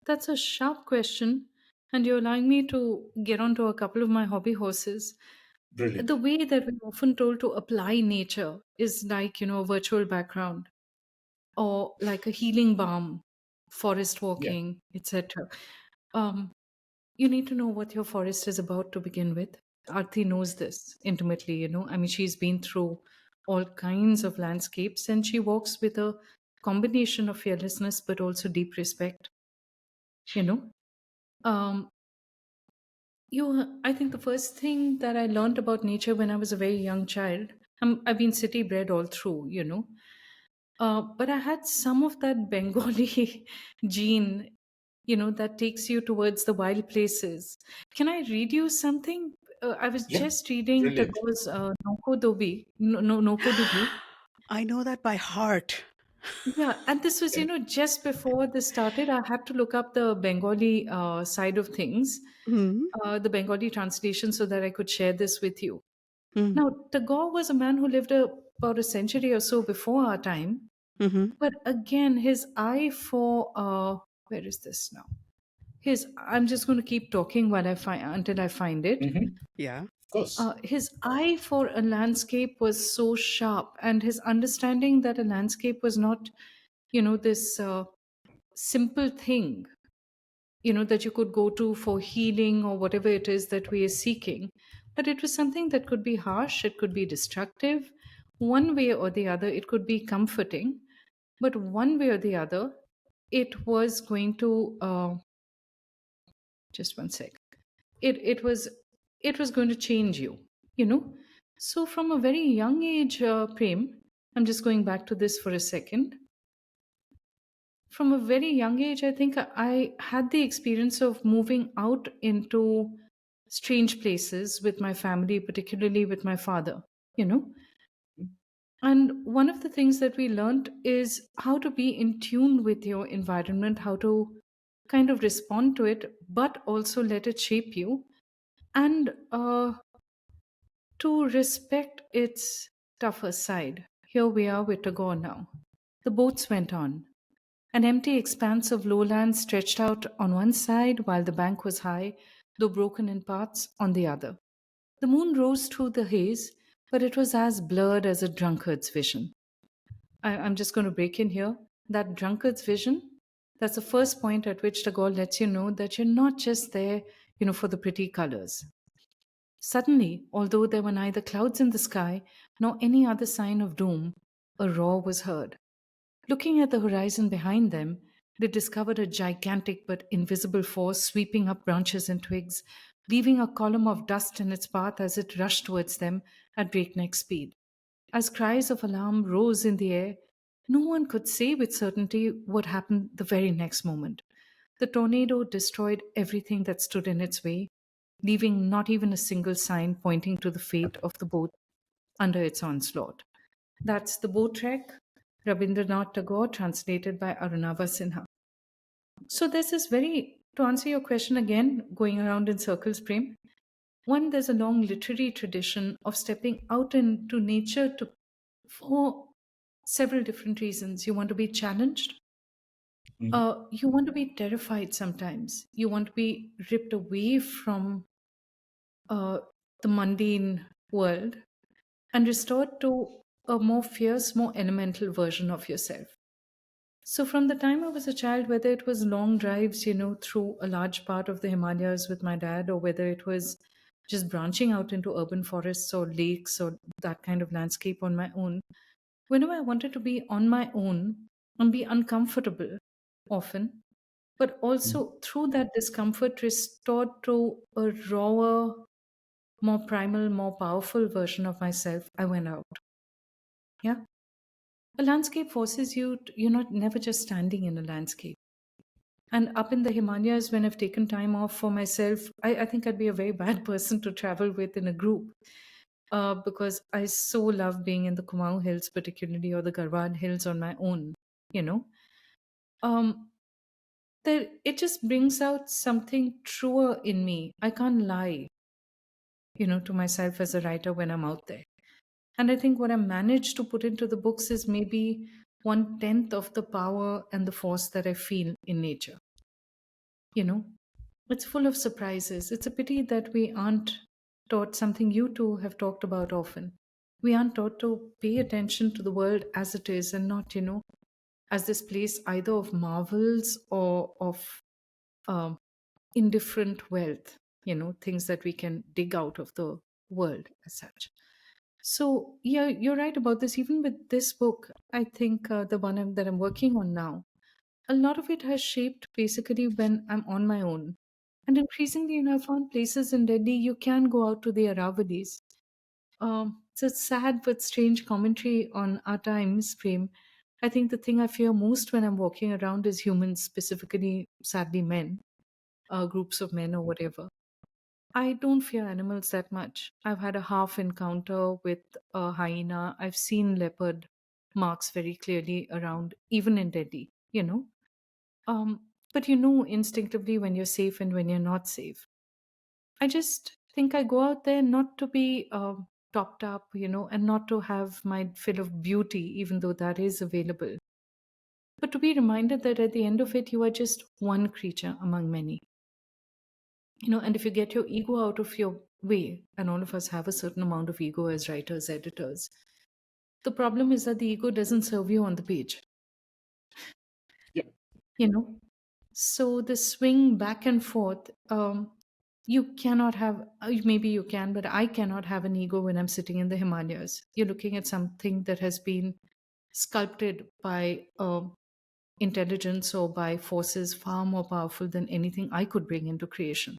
that's a sharp question, and you're allowing me to get onto a couple of my hobby horses. Brilliant. The way that we're often told to apply nature is like, a virtual background or like a healing balm, forest Yeah. walking, etc. Um, you need to know what your forest is about to begin with. Arti knows this intimately. I mean, she's been through all kinds of landscapes and she walks with a combination of fearlessness but also deep respect, you know. Um, I think the first thing that I learned about nature when I was a very young child, I've been city bred all through. But I had some of that Bengali gene, that takes you towards the wild places. Can I read you something? I was Yeah. just reading Brilliant. Tagore's Noko Dobi, no, Noko Dubu. I know that by heart. Yeah, and this was, Yeah. just before this started. I had to look up the Bengali side of things, Mm-hmm. the Bengali translation, so that I could share this with you. Mm-hmm. Now, Tagore was a man who lived about a century or so before our time. Mm-hmm. But again, his eye for where is this now? I'm just going to keep talking while I find until I find it. Hmm. Yeah. Of course. His eye for a landscape was so sharp, and his understanding that a landscape was not, this simple thing, that you could go to for healing or whatever it is that we are seeking, but it was something that could be harsh, it could be destructive, one way or the other, it could be comforting, but one way or the other, it was going to just one sec. It was going to change you know. So from a very young age, Prem, I'm just going back to this for a second. From a very young age, I think I had the experience of moving out into strange places with my family, particularly with my father, you know. And one of the things that we learned is how to be in tune with your environment, how to kind of respond to it, but also let it shape you, and to respect its tougher side. Here we are with Tagore now. The boats went on. An empty expanse of lowland stretched out on one side, while the bank was high, though broken in parts, on the other. The moon rose through the haze, but it was as blurred as a drunkard's vision. I'm just going to break in here. That drunkard's vision, that's the first point at which the god lets you know that you're not just there, for the pretty colors. Suddenly, although there were neither clouds in the sky nor any other sign of doom, a roar was heard. Looking at the horizon behind them, they discovered a gigantic but invisible force sweeping up branches and twigs, leaving a column of dust in its path as it rushed towards them at breakneck speed. As cries of alarm rose in the air, no one could say with certainty what happened the very next moment. The tornado destroyed everything that stood in its way, leaving not even a single sign pointing to the fate of the boat under its onslaught. That's The Boat Wreck, Rabindranath Tagore, translated by Arunava Sinha. So there's this to answer your question again, going around in circles, Prem. One, there's a long literary tradition of stepping out into nature for several different reasons. You want to be challenged. Mhm. You want to be terrified sometimes. You want to be ripped away from uh, the mundane world and restored to a more fierce, more elemental version of yourself. So, from the time I was a child, whether it was long drives, through a large part of the Himalayas with my dad, or whether it was just branching out into urban forests or lakes or that kind of landscape on my own, whenever I wanted to be on my own and be uncomfortable often, but also through that discomfort, restored to a rawer, more primal, more powerful version of myself, I went out. Yeah. A landscape forces you, you're not never just standing in a landscape. And up in the Himalayas, when I've taken time off for myself, I think I'd be a very bad person to travel with in a group because I so love being in the Kumaon Hills, particularly, or the Garhwal Hills on my own, you know. Um, it just brings out something truer in me. I can't lie, to myself as a writer when I'm out there. And I think what I managed to put into the books is maybe 1/10 of the power and the force that I feel in nature. You know, it's full of surprises. It's a pity that we aren't taught something you two have talked about often. We aren't taught to pay attention to the world as it is and not, as this place either of marvels or of um, indifferent wealth, things that we can dig out of the world as such. So, yeah, you're right about this. Even with this book, I think the one that I'm working on now, a lot of it has shaped basically when I'm on my own. And increasingly, I found places in Delhi you can go out to the Aravallis. It's a sad but strange commentary on our times, Prem. I think the thing I fear most when I'm walking around is humans, specifically, sadly, men, groups of men or whatever. I don't fear animals that much. I've had a half encounter with a hyena. I've seen leopard marks very clearly around, even in Delhi. But you know instinctively when you're safe and when you're not safe. I just think I go out there not to be topped up, and not to have my fill of beauty, even though that is available, but to be reminded that at the end of it, you are just one creature among many. And if you get your ego out of your way, and all of us have a certain amount of ego as writers, editors, the problem is that the ego doesn't serve you on the page, Yeah. you know. So the swing back and forth, you cannot have, maybe you can, but I cannot have an ego when I'm sitting in the Himalayas. You're looking at something that has been sculpted by intelligence or by forces far more powerful than anything I could bring into creation.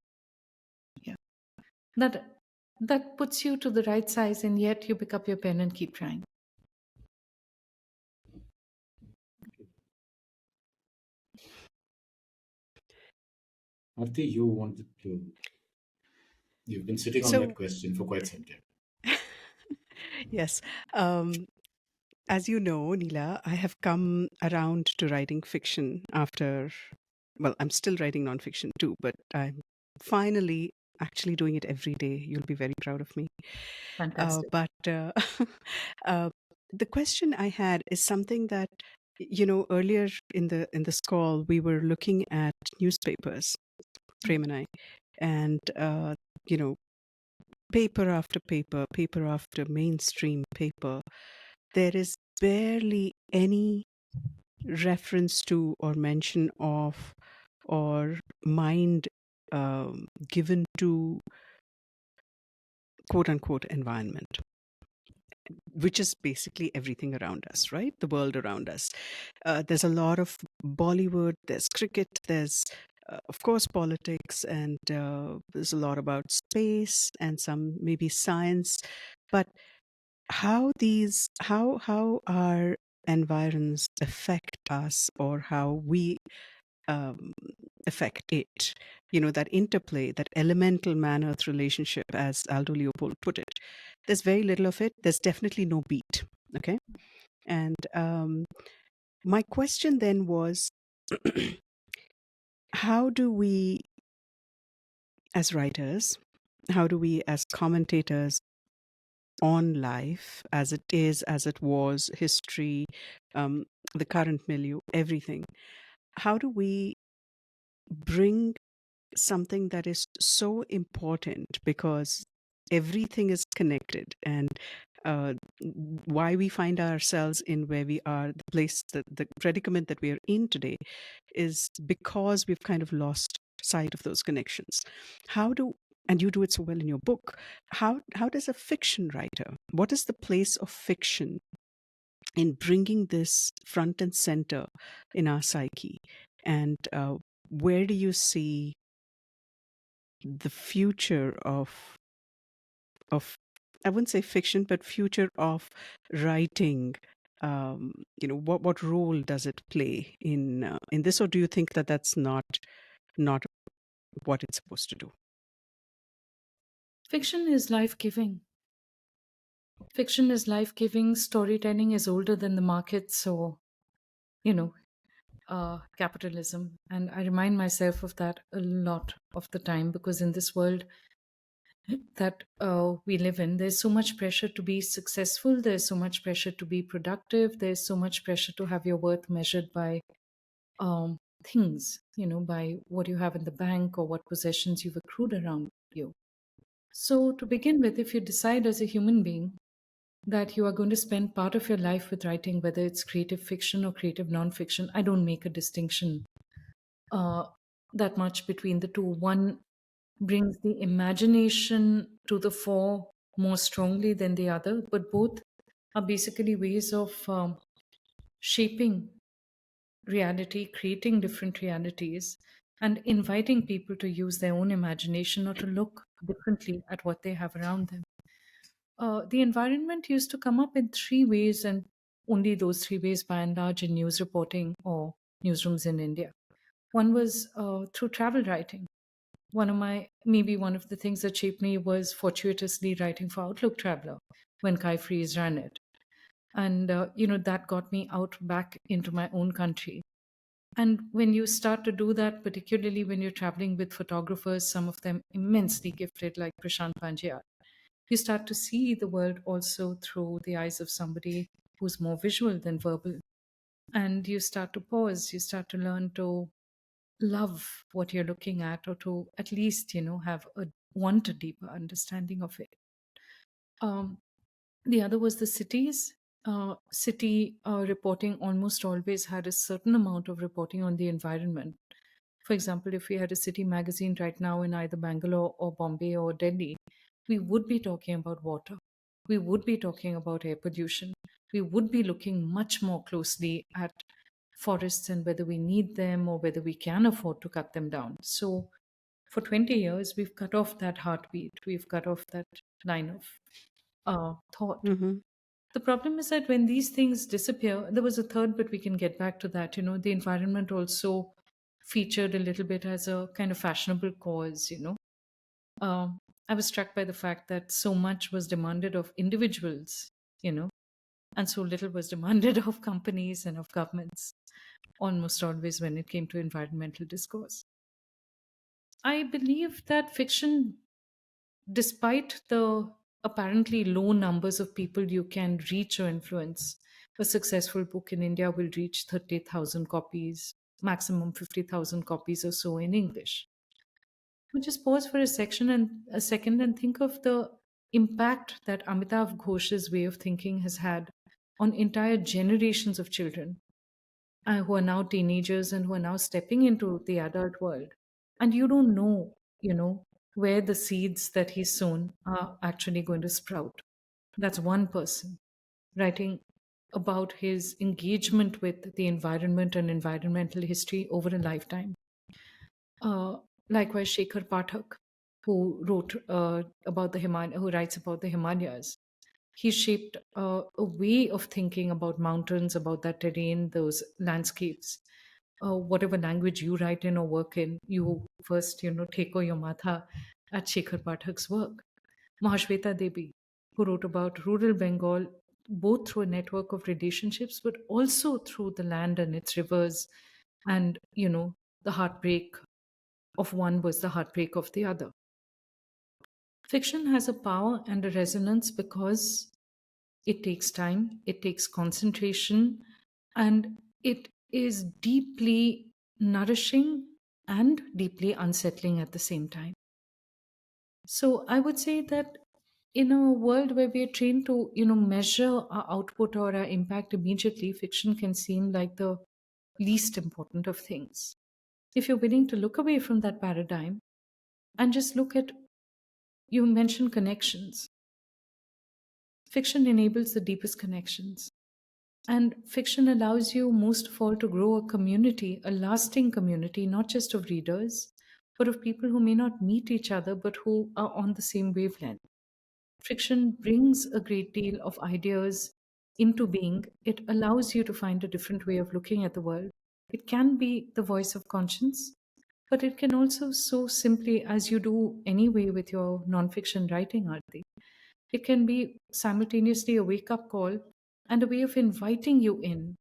Yeah. That puts you to the right size, and yet you pick up your pen and keep trying. Arti, you've been sitting on that So, question for quite some time. yes. Um, as you know, Neela, I have come around to writing fiction after, well, I'm still writing nonfiction too, but I'm finally actually doing it every day. You'll be very proud of me. Fantastic. But uh, the question I had is something that, earlier in this call, we were looking at newspapers, Prem and I, and, you know, paper after paper, paper after mainstream paper, there is barely any reference to or mention of or mind given to quote unquote environment, which is basically everything around us, right? The world around us. There's a lot of Bollywood, there's cricket, there's of course politics, and there's a lot about space and some maybe science. But how our environs affect us, or how we um, affect it, that interplay, that elemental man earth relationship, as Aldo Leopold put it, there's very little of it. There's definitely no beat. Okay. And my question then was, how do we as writers, how do we as commentators on life as it is, as it was, history, um, the current milieu, everything, how do we bring something that is so important, because everything is connected, and uh, why we find ourselves in where we are, the place, the predicament that we are in today, is because we've kind of lost sight of those connections. How do, and you do it so well in your book, how does a fiction writer, what is the place of fiction in bringing this front and center in our psyche, and where do you see the future of I wouldn't say fiction, but future of writing? What role does it play in this, or do you think that that's not what it's supposed to do? Fiction is life giving. Fiction is life giving. Storytelling is older than the markets or, you know, capitalism. And I remind myself of that a lot of the time, because in this world that we live in, there's so much pressure to be successful, there's so much pressure to be productive, there's so much pressure to have your worth measured by things, by what you have in the bank or what possessions you've accrued around you. So, to begin with, if you decide as a human being that you are going to spend part of your life with writing, whether it's creative fiction or creative nonfiction, I don't make a distinction uh, that much between the two. One brings the imagination to the fore more strongly than the other, but both are basically ways of shaping reality, creating different realities, and inviting people to use their own imagination or to look differently at what they have around them. The environment used to come up in three ways, and only those three ways by and large in news reporting or newsrooms in India. One was through travel writing. Maybe one of the things that shaped me was fortuitously writing for Outlook Traveler when Kai Fries ran it. And, that got me out back into my own country. And when you start to do that, particularly when you're traveling with photographers, some of them immensely gifted, like Prashant Panjia, you start to see the world also through the eyes of somebody who's more visual than verbal. And you start to pause, you start to learn to love what you're looking at, or to at least, have want a deeper understanding of it. Um, the other was the cities. City reporting almost always had a certain amount of reporting on the environment. For example, if we had a city magazine right now in either Bangalore or Bombay or Delhi, we would be talking about water. We would be talking about air pollution. We would be looking much more closely at forests and whether we need them or whether we can afford to cut them down. So, for 20 years, we've cut off that heartbeat. We've cut off that line of thought. Mm-hmm. The problem is that when these things disappear, there was a third, but we can get back to that. The environment also featured a little bit as a kind of fashionable cause. I was struck by the fact that so much was demanded of individuals, you know, and so little was demanded of companies and of governments, almost always when it came to environmental discourse. I believe that fiction, despite the apparently low numbers of people you can reach or influence, a successful book in India will reach 30,000 copies, maximum 50,000 copies or so in English. We just pause for a second and think of the impact that Amitav Ghosh's way of thinking has had on entire generations of children who are now teenagers and who are now stepping into the adult world. And you don't know, where the seeds that he's sown are actually going to sprout. That's one person writing about his engagement with the environment and environmental history over a lifetime. Uh, Likewise, Shekhar Pathak, who wrote about the who writes about the Himalayas. He shaped a way of thinking about mountains, about that terrain, those landscapes. Whatever language you write in or work in, you first, take your matha at Shekhar Pathak's work. Mahashweta Devi, who wrote about rural Bengal, both through a network of relationships, but also through the land and its rivers, and the heartbreak of one was the heartbreak of the other. Fiction has a power and a resonance because it takes time, it takes concentration, and it is deeply nourishing and deeply unsettling at the same time. So I would say that in a world where we are trained to, measure our output or our impact immediately, fiction can seem like the least important of things. If you're willing to look away from that paradigm and just look at, you mentioned connections. Fiction enables the deepest connections. And fiction allows you, most of all, to grow a community, a lasting community, not just of readers, but of people who may not meet each other, but who are on the same wavelength. Fiction brings a great deal of ideas into being. It allows you to find a different way of looking at the world. It can be the voice of conscience, but it can also, so simply as you do anyway with your nonfiction writing, Arti, it can be simultaneously a wake up call and a way of inviting you in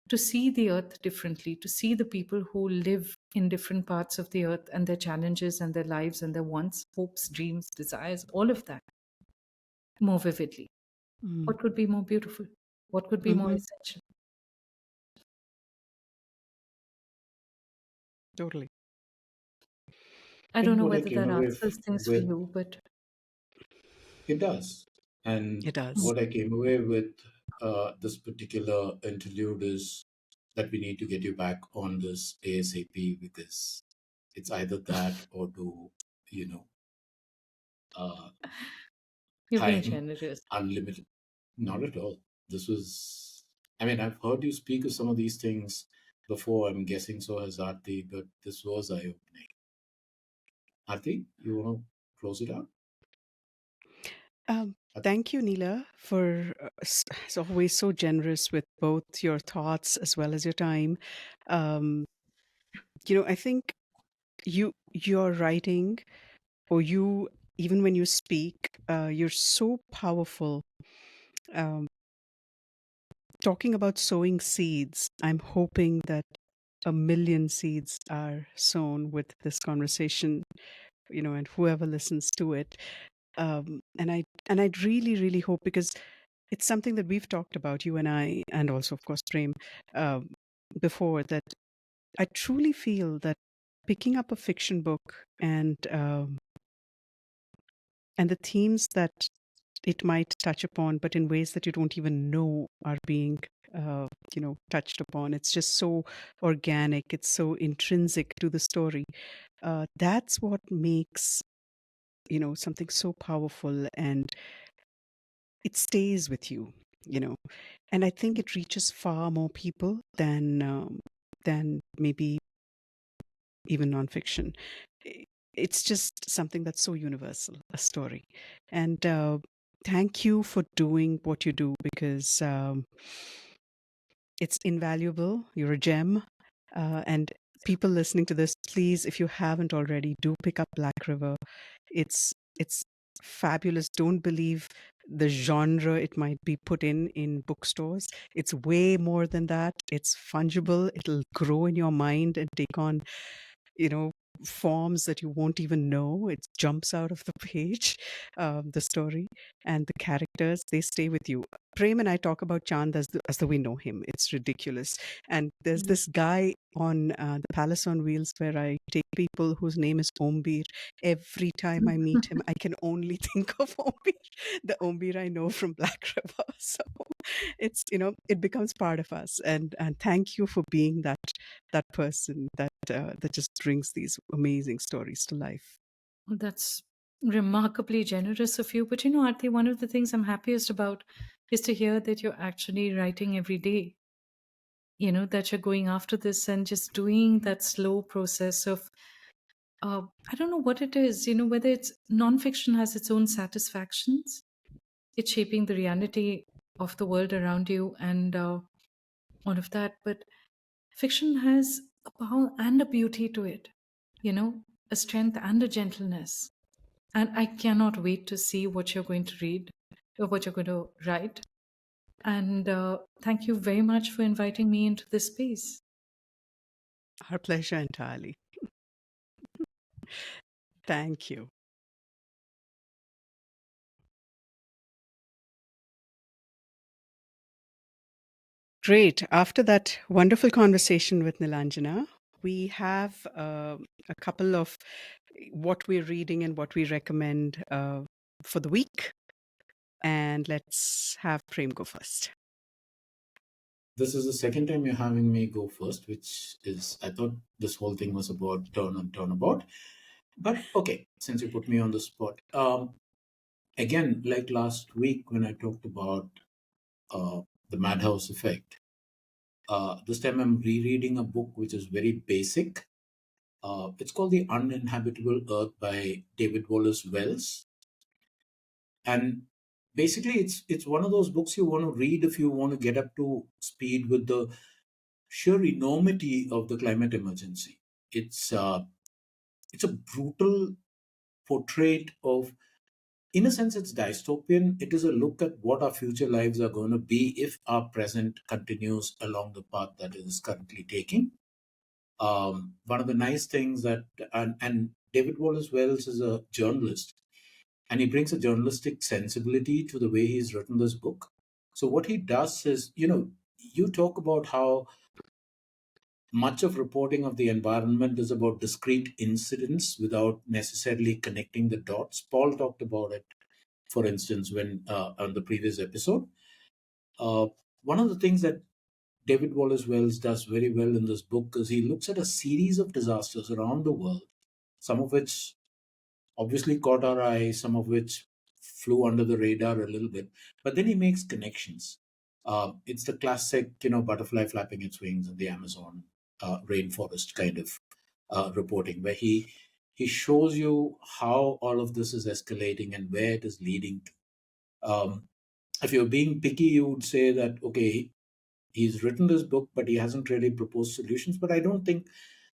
to see the earth differently, to see the people who live in different parts of the earth and their challenges and their lives and their wants, hopes, dreams, desires, all of that more vividly. Mm. What could be more beautiful? What could be more Hmm. essential? Totally. I I don't think know what I whether came that away answers things for with, you, but it does. And It does. what I came away with this particular interlude is that we need to get you back on this ASAP, because it's either that or do, you know, uh, you're being time generous. unlimited. Not at all. This was, I mean, I've heard you speak of some of these things before. I'm guessing so has Aarti, but this was eye opening. Aarti, you want to close it out? Um, Uh, Thank you, Neela, for as always so generous with both your thoughts as well as your time. Um, I think your writing, or you, even when you speak, you're so powerful. Um, Talking about sowing seeds, I'm hoping that a million seeds are sown with this conversation, and whoever listens to it. And I'd really, really hope, because it's something that we've talked about, you and I, and also, of course, Prem, um, before, that I truly feel that picking up a fiction book and the themes that it might touch upon, but in ways that you don't even know are being, touched upon. It's just so organic. It's so intrinsic to the story. That's what makes, something so powerful, and it stays with you, you know. And I think it reaches far more people than maybe even nonfiction. I- It's just something that's so universal, a story. And thank you for doing what you do, because it's invaluable. You're a gem. And people listening to this, please, if you haven't already, do pick up Black River. It's fabulous. Don't believe the genre it might be put in bookstores. It's way more than that. It's fungible. It'll grow in your mind and take on, you know forms that you won't even know. It jumps out of the page, the story, and the characters, they stay with you. Prem and I talk about Chand as though we know him. It's ridiculous. And there's this guy on the Palace on Wheels where I take people whose name is Ombir. Every time I meet him, I can only think of Ombir, the Ombir I know from Black River. So it's, it becomes part of us. And thank you for being that person that just brings these amazing stories to life. That's remarkably generous of you. But you know, Aarti, one of the things I'm happiest about is to hear that you're actually writing every day. You know, that you're going after this and just doing that slow process of, I don't know what it is, you know, whether it's nonfiction has its own satisfactions, it's shaping the reality of the world around you and all of that. But fiction has a power and a beauty to it, you know, a strength and a gentleness. And I cannot wait to see what you're going to read or what you're going to write. And thank you very much for inviting me into this space. Our pleasure entirely. Thank you. Great. After that wonderful conversation with Nilanjana, we have a couple of what we're reading and what we recommend for the week. And let's have Prem go first. This is the second time you're having me go first, which is, I thought this whole thing was about turn and turnabout. But okay, since you put me on the spot, again, like last week when I talked about the Madhouse Effect, this time I'm rereading a book which is very basic. It's called The Uninhabitable Earth by David Wallace Wells. And basically, it's one of those books you want to read if you want to get up to speed with the sheer enormity of the climate emergency. It's a brutal portrait of, in a sense, it's dystopian. It is a look at what our future lives are going to be if our present continues along the path that it is currently taking. One of the nice things that, and David Wallace Wells is a journalist, and he brings a journalistic sensibility to the way he's written this book. So what he does is, you talk about how much of reporting of the environment is about discrete incidents without necessarily connecting the dots. Paul talked about it, for instance, when on the previous episode. Uh, One of the things that David Wallace Wells does very well in this book is he looks at a series of disasters around the world, some of which obviously caught our eye, some of which flew under the radar a little bit, but then he makes connections. It's the classic, butterfly flapping its wings in the Amazon rainforest kind of reporting, where he shows you how all of this is escalating and where it is leading to. If you're being picky, you would say that okay, he's written this book, but he hasn't really proposed solutions. But I don't think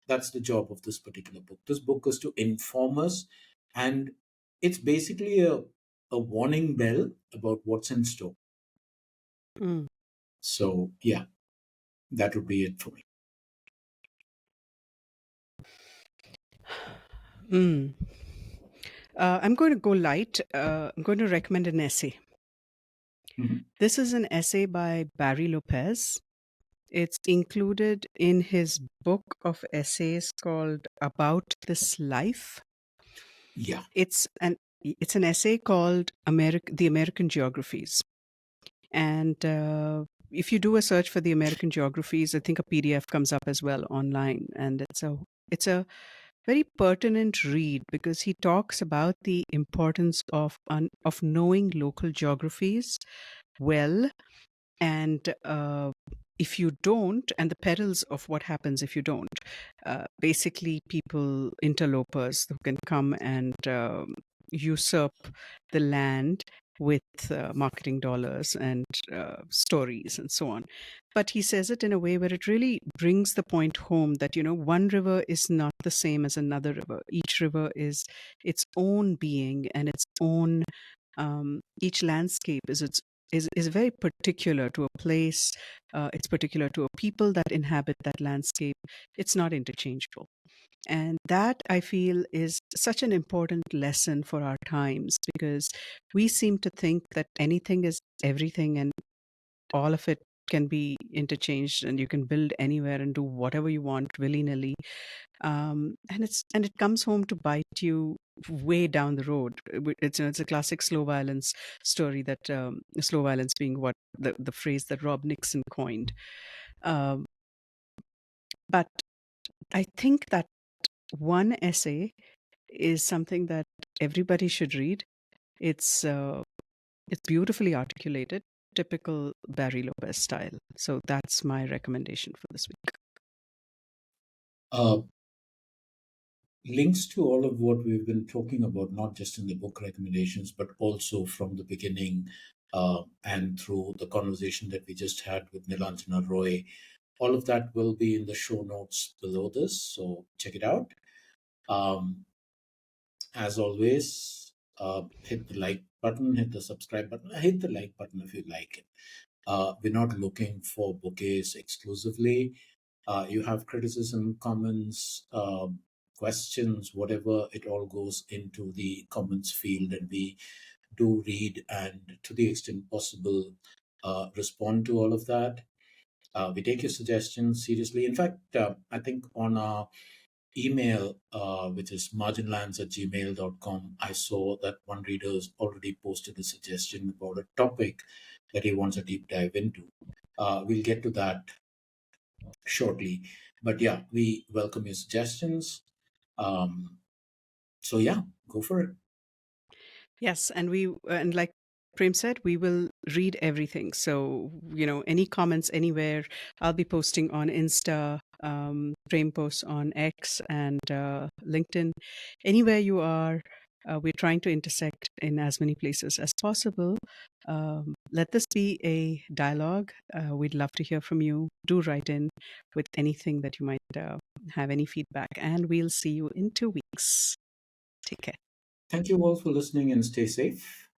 that's the job of this particular book. This book is to inform us, and it's basically a warning bell about what's in store. Mm. So, yeah, that would be it for me. Mm. I'm going to go light. I'm going to recommend an essay. Mhm. This is an essay by Barry Lopez. It's included in his book of essays called About This Life. Yeah. It's an essay called The American Geographies. And if you do a search for the American Geographies, I think a PDF comes up as well online. And it's a very pertinent read because he talks about the importance of knowing local geographies well, and if you don't, and the perils of what happens if you don't. Basically, people, interlopers who can come and usurp the land with marketing dollars and stories and so on. But he says it in a way where it really brings the point home that, one river is not the same as another river. Each river is its own being and its own, each landscape is very particular to a place. It's particular to a people that inhabit that landscape. It's not interchangeable. And that, I feel, is such an important lesson for our times, because we seem to think that anything is everything and all of it can be interchanged and you can build anywhere and do whatever you want willy-nilly. And it comes home to bite you way down the road. It's a classic slow violence story, that slow violence being what the phrase that Rob Nixon coined. Um, but I think that one essay is something that everybody should read. It's beautifully articulated, typical Barry Lopez style. So that's my recommendation for this week. Uh, Links to all of what we've been talking about, not just in the book recommendations, but also from the beginning and through the conversation that we just had with Nilanjana Roy. All of that will be in the show notes below this, so check it out. Um, as always, hit the like button, hit the subscribe button, hit the like button if you like it. We're not looking for bouquets exclusively. You have criticism, comments, questions, whatever, it all goes into the comments field, and we do read and, to the extent possible, respond to all of that. We take your suggestions seriously. In fact, I think on our email, which is marginlands@gmail.com, I saw that one reader has already posted a suggestion about a topic that he wants a deep dive into. We'll get to that shortly. But yeah, we welcome your suggestions. Um, so yeah, go for it. Yes, and like Prem said, we will read everything. So, any comments anywhere, I'll be posting on Insta, Prem posts on X and LinkedIn. Anywhere you are, we're trying to intersect in as many places as possible. Let this be a dialogue. We'd love to hear from you. Do write in with anything that you might have any feedback, and we'll see you in 2 weeks. Take care. Thank you all for listening and stay safe.